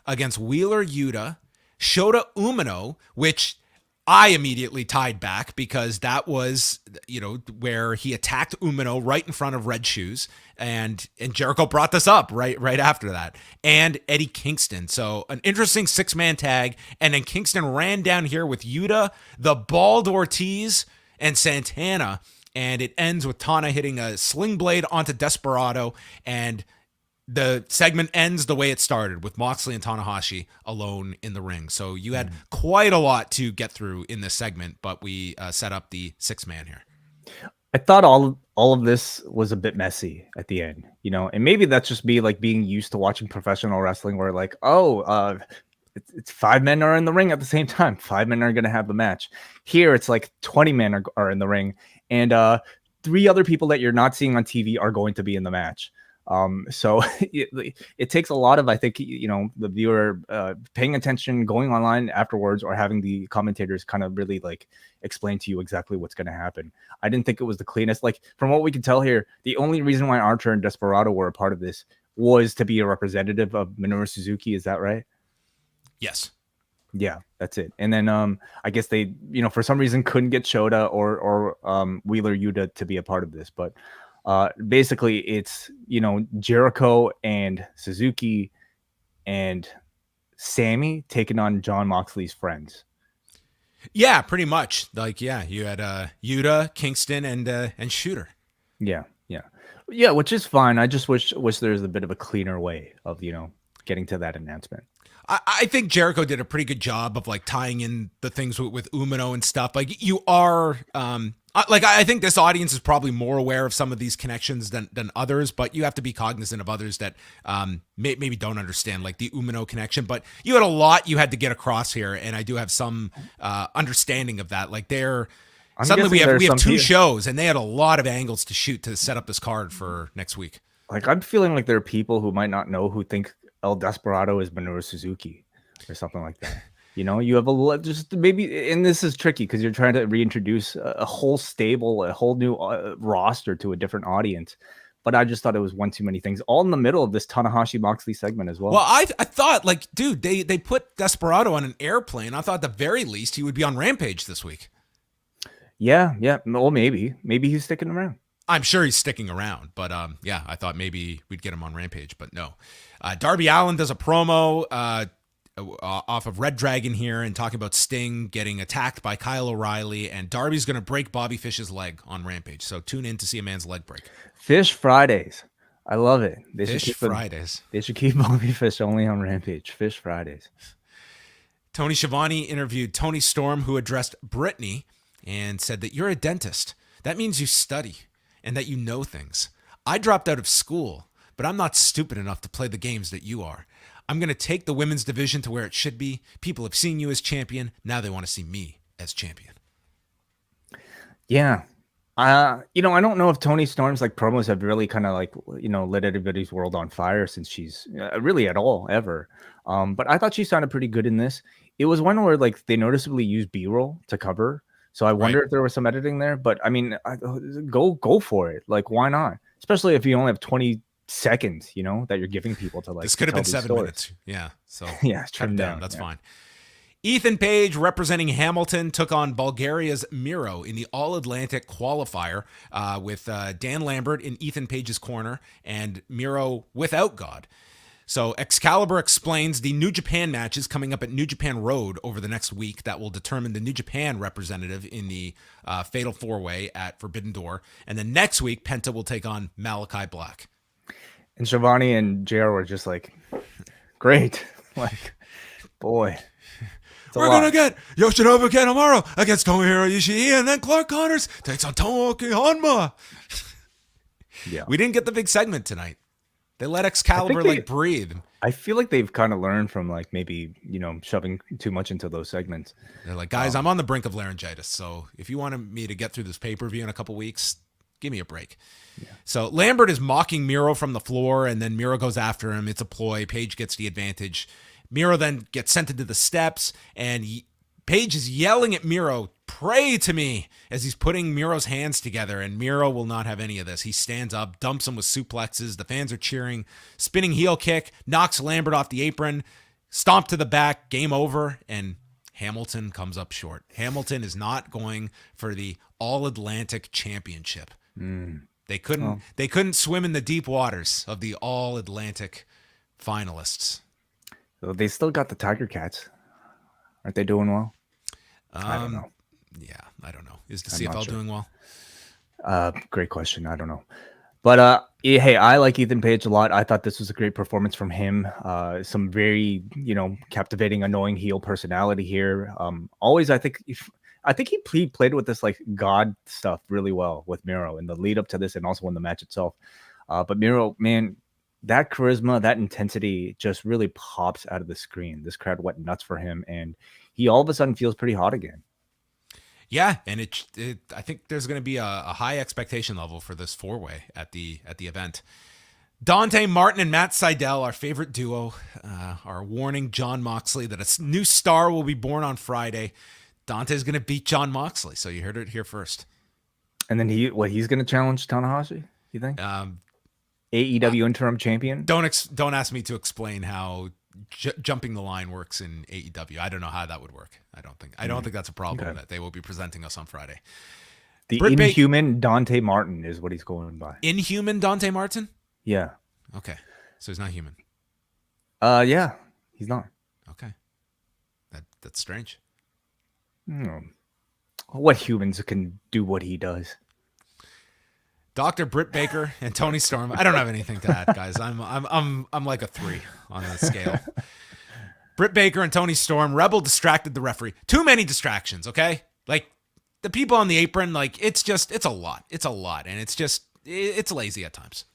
against Wheeler Yuta, Shota Umino, which I immediately tied back because that was, you know, where he attacked Umino right in front of Red Shoes, and Jericho brought this up right after that, and Eddie Kingston. So an interesting 6-man tag, and then Kingston ran down here with Yuta, the Bald Ortiz, and Santana, and it ends with Tana hitting a sling blade onto Desperado, and the segment ends the way it started with Moxley and Tanahashi alone in the ring. So you had quite a lot to get through in this segment, but we set up the 6-man here. I thought all of this was a bit messy at the end, you know, and maybe that's just me like being used to watching professional wrestling where like, it's 5 men are in the ring at the same time. 5 men are going to have the match. Here, it's like 20 men are in the ring, and 3 other people that you're not seeing on TV are going to be in the match. So it takes a lot of, I think, you know, the viewer paying attention, going online afterwards, or having the commentators kind of really like explain to you exactly what's going to happen. I didn't think it was the cleanest. Like from what we can tell here, the only reason why Archer and Desperado were a part of this was to be a representative of Minoru Suzuki. Is that right? Yes. Yeah, that's it. And then I guess they, you know, for some reason couldn't get Shota or Wheeler Yuta to be a part of this, but basically it's, you know, Jericho and Suzuki and Sammy taking on Jon Moxley's friends. Yeah, pretty much. Like, yeah, you had Yuta, Kingston, and Shooter. Yeah, which is fine. I just wish there's a bit of a cleaner way of, you know, getting to that announcement. I think Jericho did a pretty good job of like tying in the things with Umino and stuff. Like you are, I think this audience is probably more aware of some of these connections than others, but you have to be cognizant of others that maybe don't understand like the Umino connection. But you had a lot you had to get across here, and I do have some understanding of that. Like suddenly we have 2 shows, and they had a lot of angles to shoot to set up this card for next week. Like I'm feeling like there are people who might not know who think El Desperado is Minoru Suzuki. or something like that. You know, you have just maybe, and this is tricky because you're trying to reintroduce a whole stable, a whole new roster to a different audience. But I just thought it was one too many things, all in the middle of this Tanahashi Moxley segment as well. Well, I thought, like, dude, they put Desperado on an airplane. I thought at the very least he would be on Rampage this week. Yeah. Well, maybe he's sticking around. I'm sure he's sticking around, but yeah, I thought maybe we'd get him on Rampage, but no. Darby Allin does a promo off of Red Dragon here and talking about Sting getting attacked by Kyle O'Reilly, and Darby's going to break Bobby Fish's leg on Rampage. So tune in to see a man's leg break. Fish Fridays. I love it. Fish Fridays. They should keep Bobby Fish only on Rampage. Fish Fridays. Tony Schiavone interviewed Tony Storm, who addressed Brittany and said that you're a dentist. That means you study and that you know things. I dropped out of school, but I'm not stupid enough to play the games that you are. I'm going to take the women's division to where it should be. People have seen you as champion. Now they want to see me as champion. Yeah. I don't know if Tony Storm's like promos have really kind of like, lit everybody's world on fire since she's really at all ever. But I thought she sounded pretty good in this. It was one where like they noticeably used B-roll to cover. So I wonder if there was some editing there, but I mean, go for it. Like, why not? Especially if you only have 20 seconds, that you're giving people to like. This could have been 7 minutes. Yeah. So yeah, trim down. That's fine. Ethan Page, representing Hamilton, took on Bulgaria's Miro in the All-Atlantic qualifier with Dan Lambert in Ethan Page's corner and Miro without God. So Excalibur explains the New Japan matches coming up at New Japan Road over the next week that will determine the New Japan representative in the Fatal 4-Way at Forbidden Door. And then next week, Penta will take on Malachi Black. And Schiavone and JR were just like, great. Like, boy. We're going to get Yoshinobu Kanemaru against Tomohiro Ishii, and then Clark Connors takes on Tomoaki Honma. Yeah. We didn't get the big segment tonight. They let Excalibur breathe. I feel like they've kind of learned from like maybe, shoving too much into those segments. They're like, guys, I'm on the brink of laryngitis. So if you wanted me to get through this pay-per-view in a couple weeks, give me a break. Yeah. So Lambert is mocking Miro from the floor, and then Miro goes after him. It's a ploy. Page gets the advantage. Miro then gets sent into the steps, and Page is yelling at Miro, pray to me, as he's putting Miro's hands together, and Miro will not have any of this. He stands up, dumps him with suplexes. The fans are cheering. Spinning heel kick, knocks Lambert off the apron, stomp to the back, game over, and Hamilton comes up short. Hamilton is not going for the All-Atlantic Championship. They couldn't swim in the deep waters of the All-Atlantic finalists. So they still got the Tiger Cats. Aren't they doing well? I don't know. Yeah, I don't know. Is the CFL doing well? Great question. I don't know. But hey, I like Ethan Page a lot. I thought this was a great performance from him. Some very, captivating, annoying heel personality here. Always, I think he played with this like God stuff really well with Miro in the lead up to this and also in the match itself. But Miro, man, that charisma, that intensity just really pops out of the screen. This crowd went nuts for him, and he all of a sudden feels pretty hot again. Yeah, and I think there's going to be a high expectation level for this 4-way at the event. Dante Martin and Matt Sydal, our favorite duo, are warning Jon Moxley that a new star will be born on Friday. Dante's going to beat Jon Moxley, so you heard it here first. And then he's going to challenge Tanahashi, you think? AEW interim champion? Don't ask me to explain how jumping the line works in AEW. I don't know how that would work. I don't think that's a problem that they will be presenting us on Friday. The Inhuman Dante Martin is what he's going by. Inhuman Dante Martin? Yeah. Okay. So he's not human. Yeah, he's not. Okay. That's strange. What humans can do what he does? Dr. Britt Baker and Tony Storm. I don't have anything to add, guys. I'm like a 3 on the scale. Britt Baker and Tony Storm. Rebel distracted the referee. Too many distractions, okay? Like, the people on the apron, like, it's a lot. It's a lot, and it's lazy at times.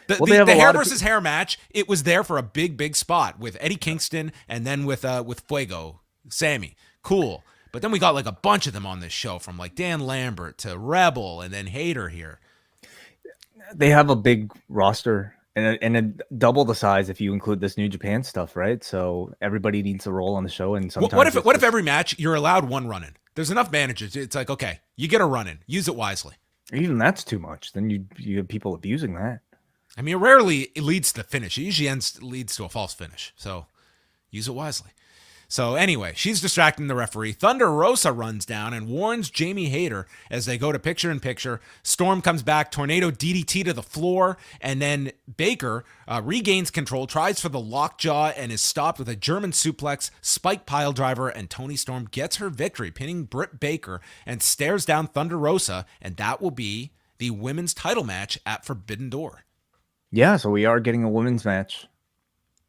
The hair versus hair match, it was there for a big spot with Eddie Kingston and then with Fuego, Sammy. Cool. But then we got like a bunch of them on this show, from like Dan Lambert to Rebel and then Hayter here. They have a big roster, and double the size if you include this New Japan stuff, right? So everybody needs a role on the show, and sometimes what if every match you're allowed one run in? There's enough managers. It's like, okay, you get a run in, use it wisely. even that's too much. Then you have people abusing that. I mean, rarely it leads to the finish. It usually leads to a false finish. So use it wisely. So anyway, she's distracting the referee. Thunder Rosa runs down and warns Jamie Hayter as they go to picture-in-picture. Storm comes back, tornado DDT to the floor, and then Baker regains control, tries for the lockjaw, and is stopped with a German suplex, spike pile driver, and Toni Storm gets her victory, pinning Britt Baker and stares down Thunder Rosa, and that will be the women's title match at Forbidden Door. Yeah, so we are getting a women's match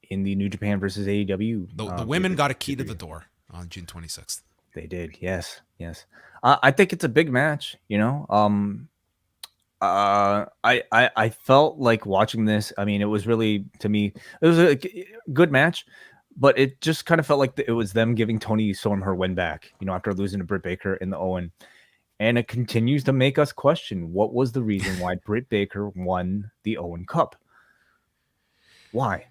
in the New Japan versus AEW. The women got a key to the door on June 26th. They did, yes. I think it's a big match. I felt like watching this. I mean, it was really, to me, it was a good match, but it just kind of felt like it was them giving Toni Storm her win back. After losing to Britt Baker in the Owen, and it continues to make us question what was the reason why Britt Baker won the Owen Cup. Why?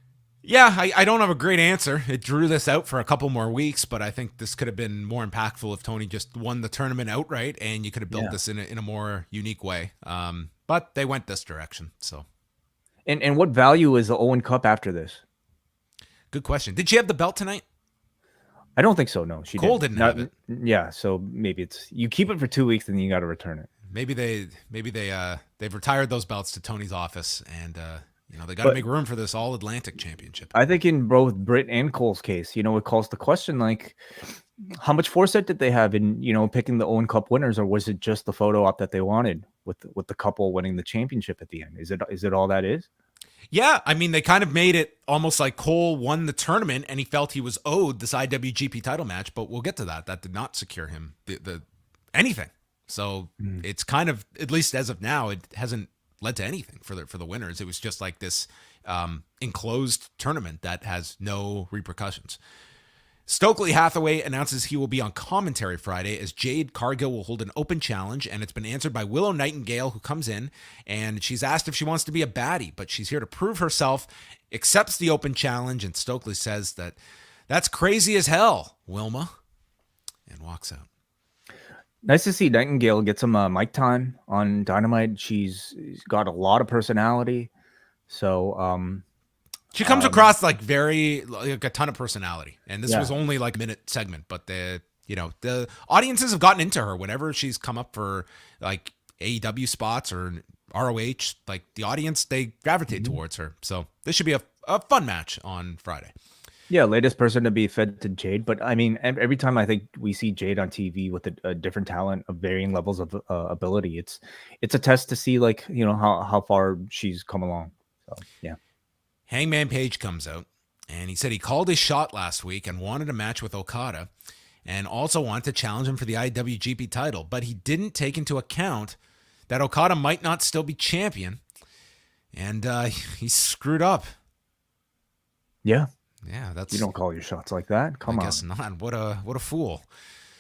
Yeah, I don't have a great answer. It drew this out for a couple more weeks, but I think this could have been more impactful if Toni just won the tournament outright, and you could have built this in a more unique way. But they went this direction. So, and what value is the Owen Cup after this? Good question. Did she have the belt tonight? I don't think so. No, she Cole didn't have it. Yeah, so maybe it's you keep it for 2 weeks, and then you got to return it. Maybe they've retired those belts to Tony's office, and they got to make room for this All Atlantic Championship. I think in both Britt and Cole's case, it calls the question, like, how much foresight did they have in, picking the Owen Cup winners, or was it just the photo op that they wanted with the couple winning the championship at the end? Is it all that is? Yeah, I mean, they kind of made it almost like Cole won the tournament and he felt he was owed this IWGP title match, but we'll get to that. That did not secure him the anything. So it's kind of, at least as of now, it hasn't led to anything for the winners. It was just like this enclosed tournament that has no repercussions. Stokely Hathaway announces he will be on commentary Friday as Jade Cargill will hold an open challenge, and it's been answered by Willow Nightingale, who comes in, and she's asked if she wants to be a baddie, but she's here to prove herself, accepts the open challenge, and Stokely says that's crazy as hell, Wilma, and walks out. Nice to see Nightingale get some mic time on Dynamite. She's got a lot of personality, so she comes across like a ton of personality, and this was only like a minute segment, but the audiences have gotten into her whenever she's come up for like AEW spots or ROH. Like the audience, they gravitate towards her. So this should be a fun match on Friday. Yeah, latest person to be fed to Jade, but I mean, every time I think we see Jade on TV with a different talent of varying levels of ability, it's a test to see how far she's come along. So yeah. Hangman Page comes out, and he said he called his shot last week and wanted a match with Okada and also wanted to challenge him for the IWGP title, but he didn't take into account that Okada might not still be champion, and he screwed up. Yeah. Yeah, you don't call your shots like that. Come on. I guess not. What a fool.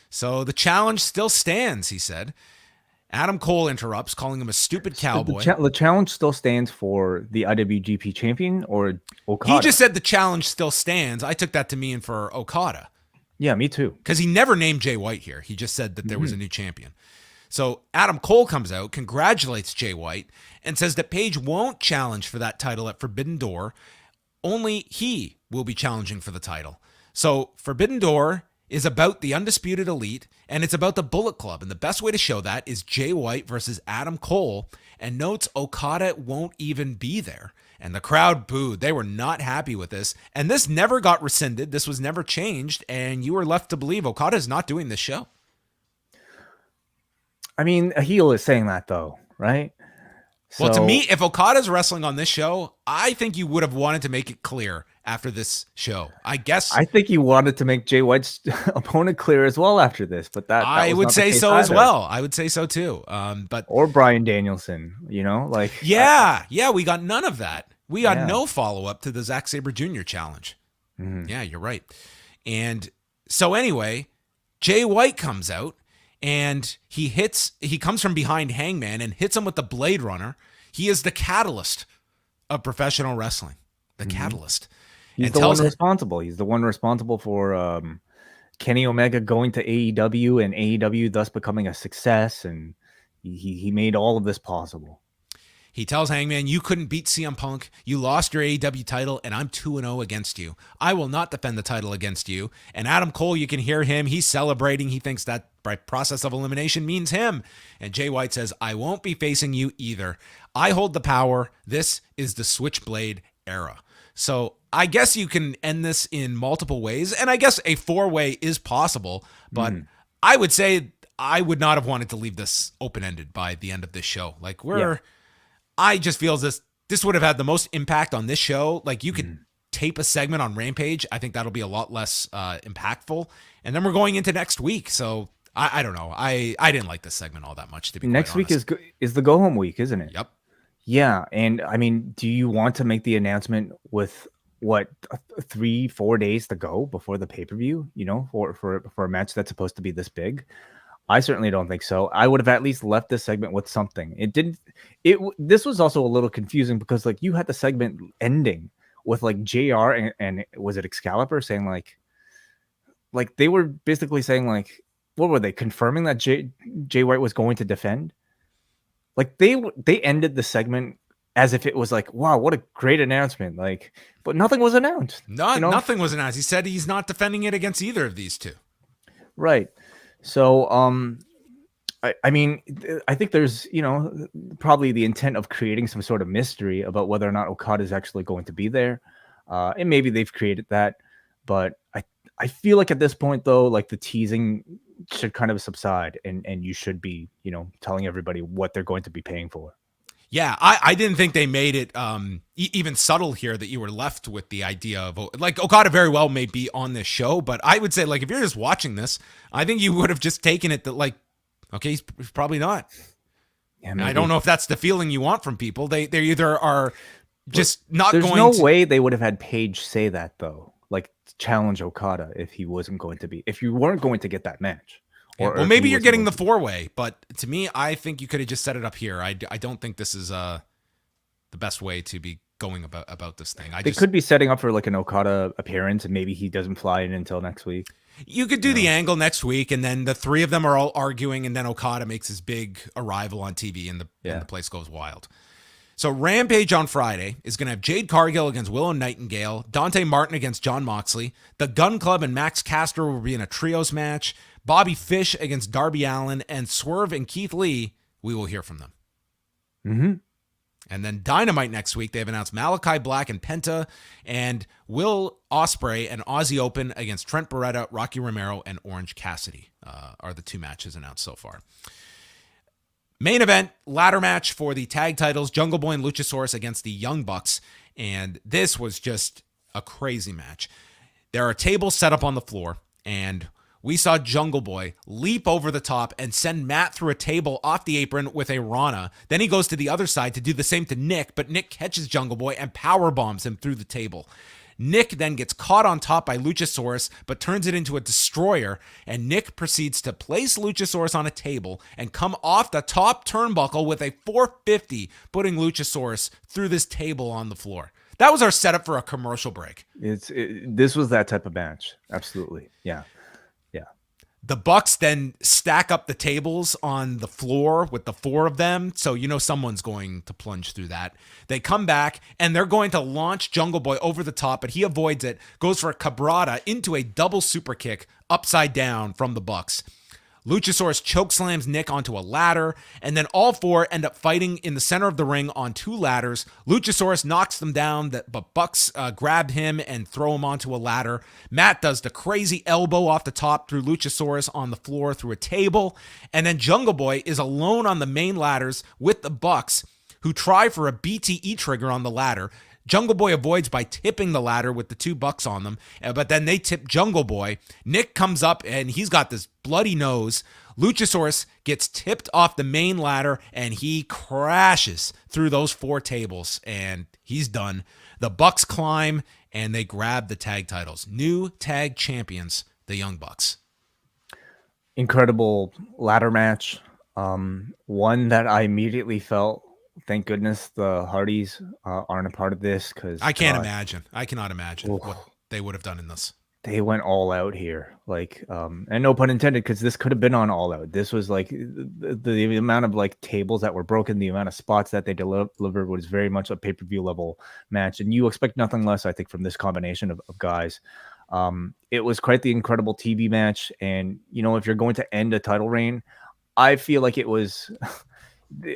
So the challenge still stands, he said. Adam Cole interrupts, calling him a stupid cowboy. The challenge still stands for the IWGP champion or Okada? He just said the challenge still stands. I took that to mean for Okada. Yeah, me too. Because he never named Jay White here. He just said that there was a new champion. So Adam Cole comes out, congratulates Jay White, and says that Page won't challenge for that title at Forbidden Door. Only he will be challenging for the title. So Forbidden Door is about the Undisputed Elite, and it's about the Bullet Club. And the best way to show that is Jay White versus Adam Cole, and notes Okada won't even be there. And the crowd booed. They were not happy with this. And this never got rescinded. This was never changed. And you were left to believe Okada is not doing this show. I mean, a heel is saying that though, right? Well, to me, if Okada's wrestling on this show, I think you would have wanted to make it clear after this show. I think you wanted to make Jay White's opponent clear as well after this, but that I would say so as well. I would say so too. Or Brian Danielson, we got none of that. We got no follow up to the Zack Sabre Jr. challenge. Mm-hmm. Yeah, you're right. And so anyway, Jay White comes out. And he comes from behind Hangman and hits him with the Blade Runner. He is the catalyst of professional wrestling, the catalyst. He's And the one tells responsible. He's the one responsible for Kenny Omega going to AEW and AEW thus becoming a success, and he made all of this possible. He tells Hangman, you couldn't beat CM Punk. You lost your AEW title, and I'm 2-0 against you. I will not defend the title against you. And Adam Cole, you can hear him. He's celebrating. He thinks that by process of elimination means him. And Jay White says, I won't be facing you either. I hold the power. This is the Switchblade era. So I guess you can end this in multiple ways. And I guess a 4-way is possible. But I would say I would not have wanted to leave this open-ended by the end of this show. Like I just feel this would have had the most impact on this show. Like you could tape a segment on Rampage. I think that'll be a lot less impactful. And then we're going into next week. So I don't know. I didn't like this segment all that much, to be next quite week is the go home week, isn't it? Yep. Yeah. And I mean, do you want to make the announcement with 3-4 days to go before the pay-per-view, for a match that's supposed to be this big? I certainly don't think so. I would have at least left this segment with something. This was also a little confusing because like you had the segment ending with like JR and was it Excalibur saying like they were basically saying like, what were they confirming that Jay White was going to defend? Like they ended the segment as if it was like, wow, what a great announcement. Like, but nothing was announced. Nothing was announced. He said he's not defending it against either of these two. Right. So, I mean, I think there's, probably the intent of creating some sort of mystery about whether or not Okada is actually going to be there. And maybe they've created that, but I feel like at this point though, like the teasing should kind of subside and you should be, telling everybody what they're going to be paying for. Yeah, I didn't think they made it even subtle here that you were left with the idea of like Okada very well may be on this show, but I would say like if you're just watching this, I think you would have just taken it that like, okay, he's probably not. Yeah, and I don't know if that's the feeling you want from people. They either are just not There's going. There's no way they would have had Paige say that though, like challenge Okada if you weren't going to get that match. Well, maybe you're getting the 4-way, but to me, I think you could have just set it up here. I don't think this is the best way to be going about this thing. They could be setting up for like an Okada appearance, and maybe he doesn't fly in until next week. You could do the angle next week, and then the three of them are all arguing, and then Okada makes his big arrival on TV, and the place goes wild. So Rampage on Friday is going to have Jade Cargill against Willow Nightingale, Dante Martin against John Moxley, the Gun Club and Max Caster will be in a trios match, Bobby Fish against Darby Allin, and Swerve and Keith Lee, we will hear from them. Mm-hmm. And then Dynamite next week, they've announced Malachi Black and Penta, and Will Osprey and Aussie Open against Trent Beretta, Rocky Romero, and Orange Cassidy are the two matches announced so far. Main event, ladder match for the tag titles, Jungle Boy and Luchasaurus against the Young Bucks, and this was just a crazy match. There are tables set up on the floor, and we saw Jungle Boy leap over the top and send Matt through a table off the apron with a Rana. Then he goes to the other side to do the same to Nick, but Nick catches Jungle Boy and power bombs him through the table. Nick then gets caught on top by Luchasaurus, but turns it into a destroyer, and Nick proceeds to place Luchasaurus on a table and come off the top turnbuckle with a 450, putting Luchasaurus through this table on the floor. That was our setup for a commercial break. This was that type of match. Absolutely. Yeah. The Bucks then stack up the tables on the floor with the four of them, so someone's going to plunge through that. They come back, and they're going to launch Jungle Boy over the top, but he avoids it, goes for a cabrada into a double super kick upside down from the Bucks. Luchasaurus chokeslams Nick onto a ladder, and then all four end up fighting in the center of the ring on two ladders. Luchasaurus knocks them down, but Bucks grab him and throw him onto a ladder. Matt does the crazy elbow off the top through Luchasaurus on the floor through a table, and then Jungle Boy is alone on the main ladders with the Bucks, who try for a BTE trigger on the ladder. Jungle Boy avoids by tipping the ladder with the two Bucks on them, but then they tip Jungle Boy. Nick comes up, and he's got this bloody nose. Luchasaurus gets tipped off the main ladder, and he crashes through those four tables, and he's done. The Bucks climb, and they grab the tag titles. New tag champions, the Young Bucks. Incredible ladder match. One that I immediately felt Thank goodness the Hardys aren't a part of this, because I can't God, imagine. I cannot imagine what oof, they would have done in this. they went all out here. Like, and no pun intended, because this could have been on All Out. This was like the amount of like tables that were broken, the amount of spots that they delivered was very much a pay-per-view level match, and you expect nothing less, I think, from this combination of guys. It was quite the incredible TV match, and if you're going to end a title reign, I feel like it was.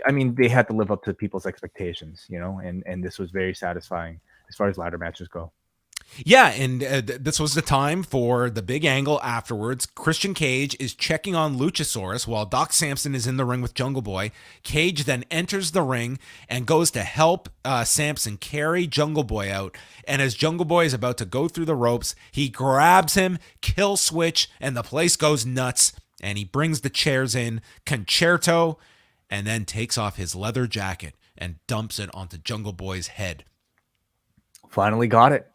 I mean, they had to live up to people's expectations, and this was very satisfying as far as ladder matches go. Yeah, and this was the time for the big angle afterwards. Christian Cage is checking on Luchasaurus while Doc Samson is in the ring with Jungle Boy. Cage then enters the ring and goes to help Samson carry Jungle Boy out. And as Jungle Boy is about to go through the ropes, he grabs him, kill switch, and the place goes nuts. And he brings the chairs in, concerto, and then takes off his leather jacket and dumps it onto Jungle Boy's head. Finally got it.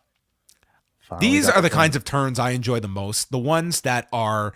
These are the kinds of turns I enjoy the most. The ones that are,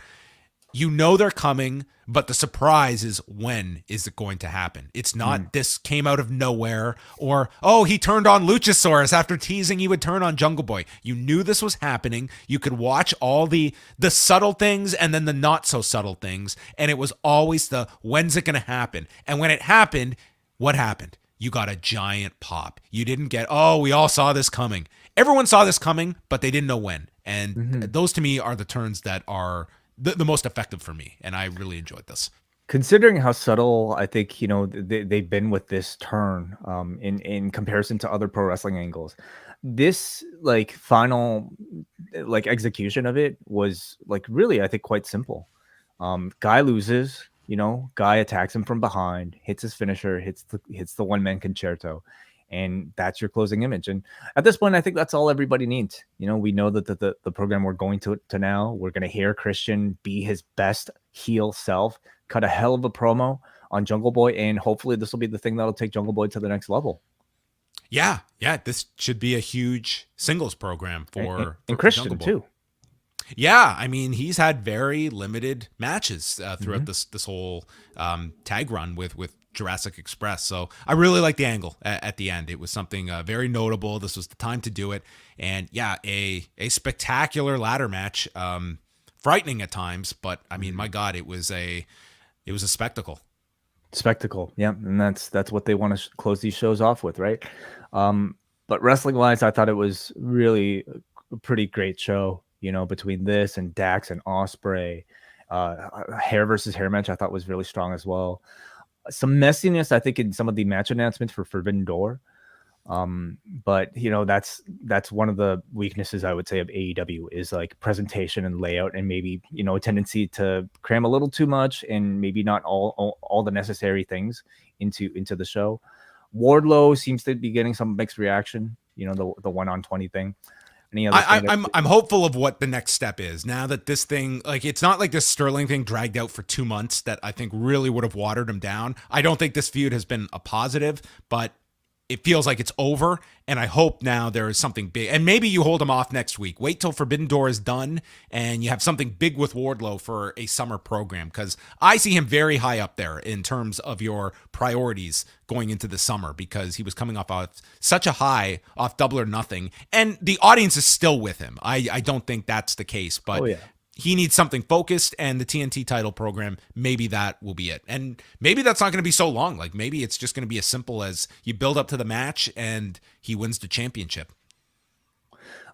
they're coming, but the surprise is when is it going to happen? It's not this came out of nowhere, or, oh, he turned on Luchasaurus after teasing he would turn on Jungle Boy. You knew this was happening. You could watch all the subtle things and then the not so subtle things. And it was always the, when's it going to happen? And when it happened, what happened? You got a giant pop. You didn't get, oh, we all saw this coming. Everyone saw this coming, but they didn't know when. And those to me are the turns that are the most effective for me. And I really enjoyed this. Considering how subtle I think they've been with this turn, in comparison to other pro wrestling angles, this like final like execution of it was like really, I think, quite simple. Guy loses, guy attacks him from behind, hits his finisher, hits the one-man concerto, and that's your closing image. And at this point, I think that's all everybody needs. We know that the program we're going to now, we're going to hear Christian be his best heel self, cut a hell of a promo on Jungle Boy, and hopefully this will be the thing that'll take Jungle Boy to the next level. Yeah, this should be a huge singles program for Christian too. Yeah, I mean, he's had very limited matches throughout this whole tag run with Jurassic Express. So I really like the angle at the end. It was something very notable. This was the time to do it. And yeah, a spectacular ladder match. Frightening at times, but I mean, my God, it was a spectacle. Spectacle, yeah, and that's what they want to close these shows off with, right? But wrestling wise, I thought it was really a pretty great show. Between this and Dax and Ospreay, hair versus hair match, I thought was really strong as well. Some messiness, I think, in some of the match announcements for Forbidden Door. But that's one of the weaknesses, I would say, of AEW is like presentation and layout, and maybe a tendency to cram a little too much and maybe not all the necessary things into the show. Wardlow seems to be getting some mixed reaction. The 1-on-20 thing. I'm hopeful of what the next step is now that this thing, like, it's not like this Sterling thing dragged out for 2 months that I think really would have watered him down. I don't think this feud has been a positive, but it feels like it's over, and I hope now there is something big. And maybe you hold him off next week. Wait till Forbidden Door is done, and you have something big with Wardlow for a summer program, because I see him very high up there in terms of your priorities going into the summer, because he was coming off such a high off Double or Nothing, and the audience is still with him. I don't think that's the case, but he needs something focused, and the TNT title program, maybe that will be it. And maybe that's not going to be so long. Like, maybe it's just going to be as simple as you build up to the match and he wins the championship.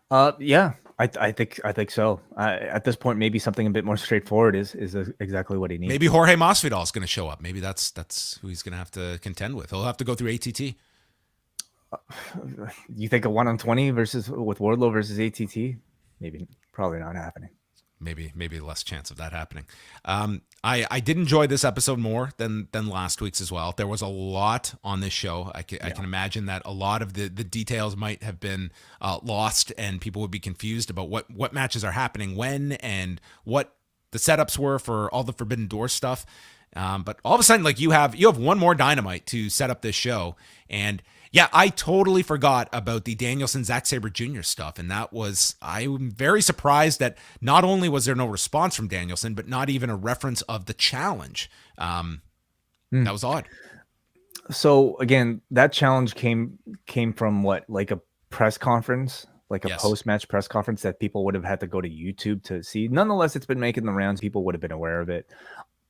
Yeah, I think so. At this point, maybe something a bit more straightforward is exactly what he needs. Maybe Jorge Masvidal is going to show up. Maybe that's who he's going to have to contend with. He'll have to go through ATT. You think a 1-on-20 with Wardlow versus ATT? Probably not happening. Maybe less chance of that happening. I did enjoy this episode more than last week's as well. There was a lot on this show. I can imagine that a lot of the details might have been lost, and people would be confused about what matches are happening when and what the setups were for all the Forbidden Door stuff. But all of a sudden, like, you have one more Dynamite to set up this show, and yeah, I totally forgot about the Danielson Zack Sabre Jr. stuff, and I'm very surprised that not only was there no response from Danielson, but not even a reference of the challenge. That was odd. So again, that challenge came from what, like a press conference, like a Yes. post-match press conference that people would have had to go to YouTube to see. Nonetheless, it's been making the rounds. People would have been aware of it.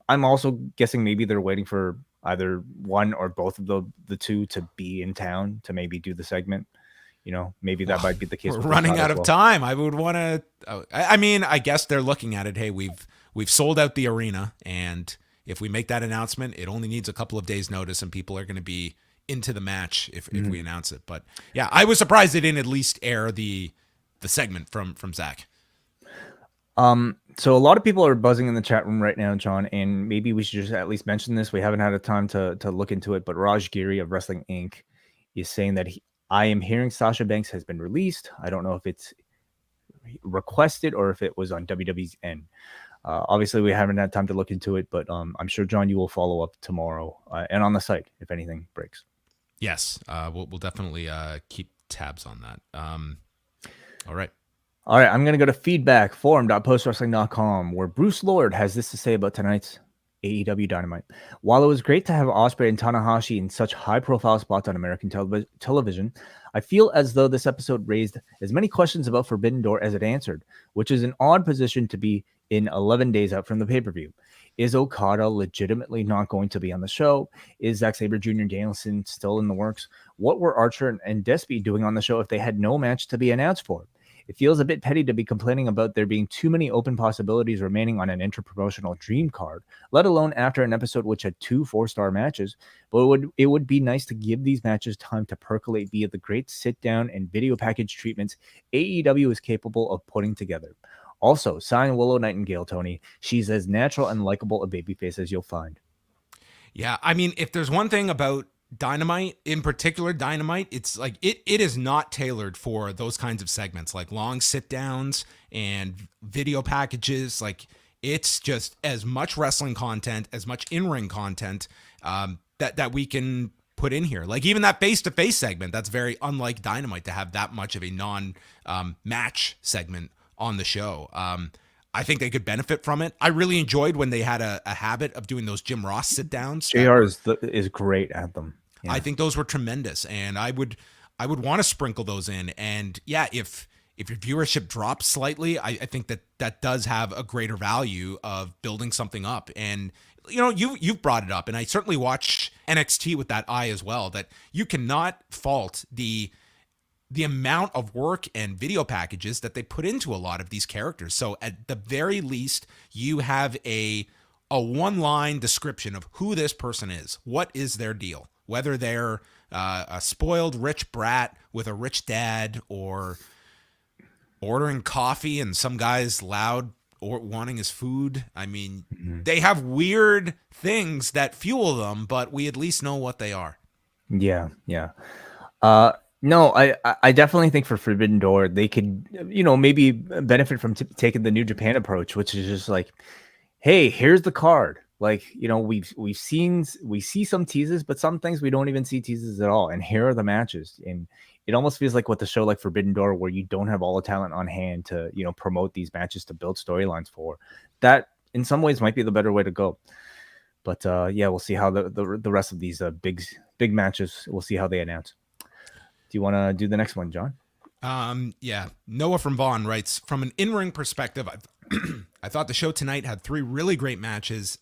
I'm also guessing maybe they're waiting for either one or both of the two to be in town to maybe do the segment. Maybe that might be the case. We're with running Okada out as of well. time. I would want to. I mean, I guess they're looking at it. Hey, we've sold out the arena, and if we make that announcement, it only needs a couple of days' notice, and people are going to be into the match if we announce it. But yeah, I was surprised they didn't at least air the segment from Zach. So a lot of people are buzzing in the chat room right now, John, and maybe we should just at least mention this. We haven't had a time to look into it, but Raj Giri of Wrestling Inc. is saying that I am hearing Sasha Banks has been released. I don't know if it's requested or if it was on WWE's end. Obviously, we haven't had time to look into it, but I'm sure, John, you will follow up tomorrow and on the site if anything breaks. Yes, we'll definitely keep tabs on that. All right. All right, I'm going to go to feedback, forum.postwrestling.com, where Bruce Lord has this to say about tonight's AEW Dynamite. While it was great to have Ospreay and Tanahashi in such high-profile spots on American television, I feel as though this episode raised as many questions about Forbidden Door as it answered, which is an odd position to be in 11 days out from the pay-per-view. Is Okada legitimately not going to be on the show? Is Zack Sabre Jr. Danielson still in the works? What were Archer and Despy doing on the show if they had no match to be announced for? It feels a bit petty to be complaining about there being too many open possibilities remaining on an interpromotional dream card, let alone after an episode which had 2 4-star matches. But it would be nice to give these matches time to percolate via the great sit-down and video package treatments AEW is capable of putting together. Also, sign Willow Nightingale, Tony. She's as natural and likable a babyface as you'll find. Yeah, I mean, if there's one thing about Dynamite, in particular Dynamite, it's like it is not tailored for those kinds of segments, like long sit downs and video packages. Like, it's just as much wrestling content, as much in-ring content that we can put in here. Like, even that face-to-face segment, that's very unlike Dynamite to have that much of a non-match segment on the show. I think they could benefit from it. I really enjoyed when they had a habit of doing those Jim Ross sit downs. JR is great at them. Yeah. I think those were tremendous, and I would want to sprinkle those in. And yeah, if your viewership drops slightly, I think that does have a greater value of building something up. And you've brought it up, and I certainly watch NXT with that eye as well. That you cannot fault the amount of work and video packages that they put into a lot of these characters. So at the very least, you have a one-line description of who this person is. What is their deal? Whether they're a spoiled rich brat with a rich dad, or ordering coffee and some guy's loud or wanting his food. I mean, they have weird things that fuel them, but we at least know what they are. Yeah. No, I definitely think for Forbidden Door, they could, maybe benefit from taking the New Japan approach, which is just like, hey, here's the card. Like, we see some teases, but some things we don't even see teases at all. And here are the matches. And it almost feels like with the show like Forbidden Door, where you don't have all the talent on hand to, promote these matches to build storylines for. That in some ways might be the better way to go. But yeah, we'll see how the rest of these big matches, we'll see how they announce. Do you want to do the next one, John? Yeah. Noah from Vaughn writes, from an in-ring perspective, I thought the show tonight had 3 really great matches.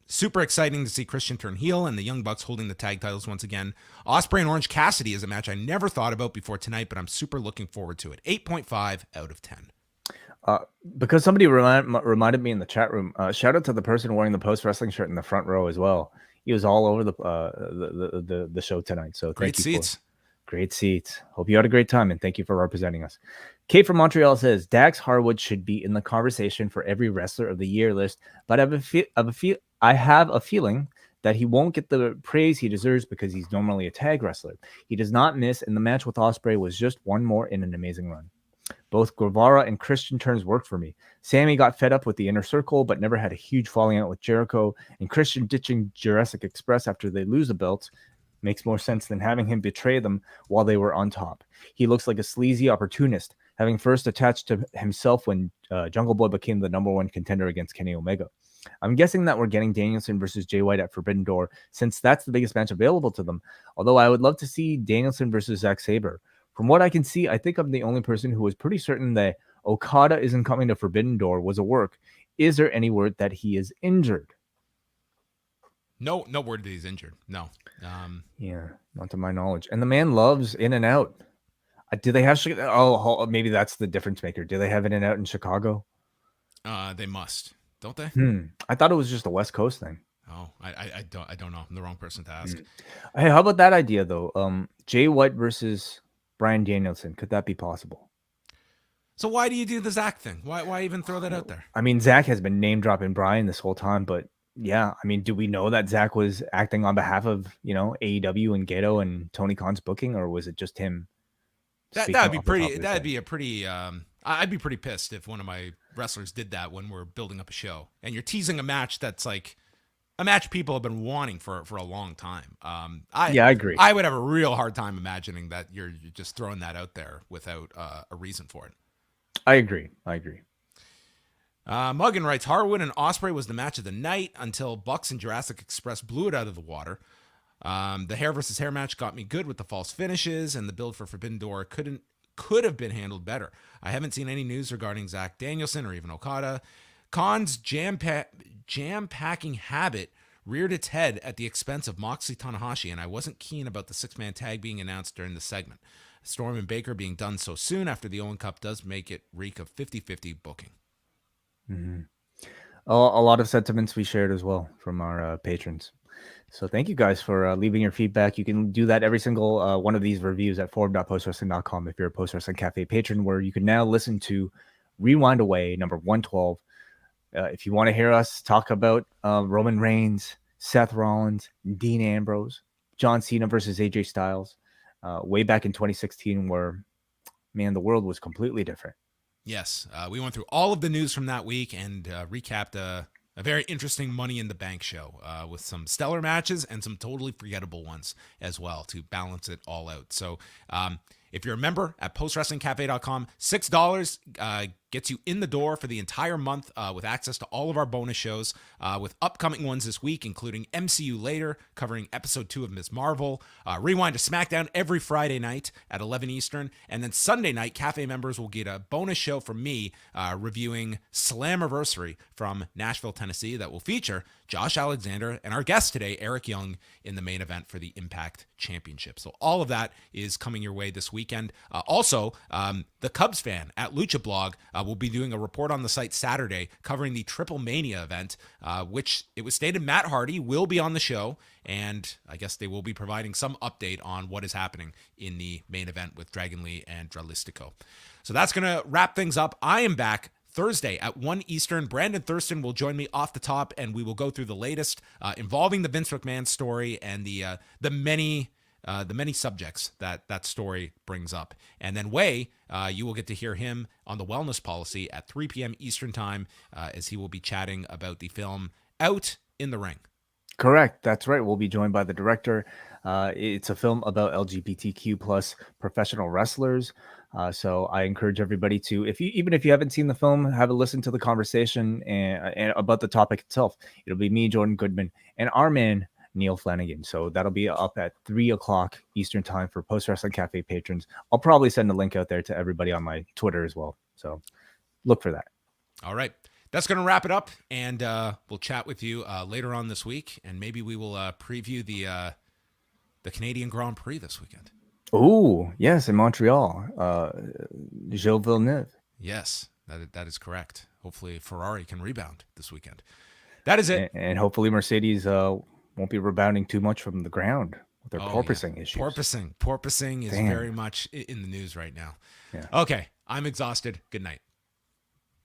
Super exciting to see Christian turn heel and the Young Bucks holding the tag titles once again. Ospreay and Orange Cassidy is a match I never thought about before tonight, but I'm super looking forward to it. 8.5 out of 10. Because somebody reminded me in the chat room, shout out to the person wearing the Post Wrestling shirt in the front row as well. He was all over the show tonight. So great seats. Great seats. Hope you had a great time, and thank you for representing us. Kate from Montreal says Dax Harwood should be in the conversation for every Wrestler of the Year list, but I have a feeling that he won't get the praise he deserves because he's normally a tag wrestler. He does not miss, and the match with Ospreay was just one more in an amazing run. Both Guevara and Christian turns worked for me. Sammy got fed up with the Inner Circle, but never had a huge falling out with Jericho, and Christian ditching Jurassic Express after they lose the belts makes more sense than having him betray them while they were on top. He looks like a sleazy opportunist, having first attached to himself when Jungle Boy became the #1 contender against Kenny Omega. I'm guessing that we're getting Danielson versus Jay White at Forbidden Door, since that's the biggest match available to them. Although I would love to see Danielson versus Zack Sabre. From what I can see, I think I'm the only person who was pretty certain that Okada isn't coming to Forbidden Door was a work. Is there any word that he is injured? No word that he's injured. No. Yeah, not to my knowledge. And the man loves In and Out. Do they have? Maybe that's the difference maker. Do they have In and Out in Chicago? They must, don't they? I thought it was just a West Coast thing. Oh, I don't know. I'm the wrong person to ask. Hey, how about that idea though? Jay White versus Brian Danielson. Could that be possible? So why do you do the Zach thing? Why even throw that out there? I mean, Zach has been name dropping Brian this whole time, but yeah, I mean, do we know that Zach was acting on behalf of AEW and Gedo and Tony Khan's booking, or was it just him? That'd be pretty. That'd be a pretty. I'd be pretty pissed if one of my wrestlers did that when we're building up a show and you're teasing a match that's like a match people have been wanting for a long time. I agree. I would have a real hard time imagining that you're just throwing that out there without a reason for it. I agree. Muggin writes, Harwood and Osprey was the match of the night until Bucks and Jurassic Express blew it out of the water. The hair versus hair match got me good with the false finishes, and the build for Forbidden Door could have been handled better. I haven't seen any news regarding Zach Danielson or even Okada. Khan's jam-packing habit reared its head at the expense of Moxley Tanahashi, and I wasn't keen about the six-man tag being announced during the segment. Storm and Baker being done so soon after the Owen Cup does make it reek of 50-50 booking. Mm-hmm. A lot of sentiments we shared as well from our patrons. So thank you guys for leaving your feedback. You can do that every single one of these reviews at forum.postwrestling.com if you're a Post Wrestling Cafe patron, where you can now listen to Rewind-A-Way number 112. If you want to hear us talk about Roman Reigns, Seth Rollins, Dean Ambrose, John Cena versus AJ Styles, way back in 2016, where, man, the world was completely different. Yes, we went through all of the news from that week and recapped a very interesting Money in the Bank show with some stellar matches and some totally forgettable ones as well to balance it all out. So if you're a member at postwrestlingcafe.com, $6 gets you in the door for the entire month with access to all of our bonus shows with upcoming ones this week, including MCU Later, covering episode 2 of Ms. Marvel, Rewind to SmackDown every Friday night at 11 Eastern, and then Sunday night, Cafe members will get a bonus show from me reviewing Slammiversary from Nashville, Tennessee, that will feature Josh Alexander and our guest today, Eric Young, in the main event for the Impact Championship. So all of that is coming your way this weekend. Also, the Cubs fan at Lucha Blog will be doing a report on the site Saturday covering the Triple Mania event, which it was stated Matt Hardy will be on the show, and I guess they will be providing some update on what is happening in the main event with Dragon Lee and Dralistico. So that's going to wrap things up. I am back Thursday at 1 Eastern. Brandon Thurston will join me off the top, and we will go through the latest involving the Vince McMahon story and the many subjects that story brings up. And then Way, you will get to hear him on the wellness policy at 3 p.m. Eastern time as he will be chatting about the film Out in the Ring. Correct. That's right. We'll be joined by the director. It's a film about LGBTQ plus professional wrestlers. So I encourage everybody to, even if you haven't seen the film, have a listen to the conversation and about the topic itself. It'll be me, Jordan Goodman, and our man, Neil Flanagan. So that'll be up at 3 o'clock Eastern time for Post Wrestling Cafe patrons. I'll probably send a link out there to everybody on my Twitter as well. So look for that. All right. That's going to wrap it up, and we'll chat with you later on this week, and maybe we will preview the Canadian Grand Prix this weekend. Oh, yes, in Montreal. Gilles Villeneuve. Yes, that is correct. Hopefully Ferrari can rebound this weekend. That is it. And hopefully Mercedes won't be rebounding too much from the ground with their porpoising issues. Porpoising is very much in the news right now. Yeah. Okay, I'm exhausted. Good night.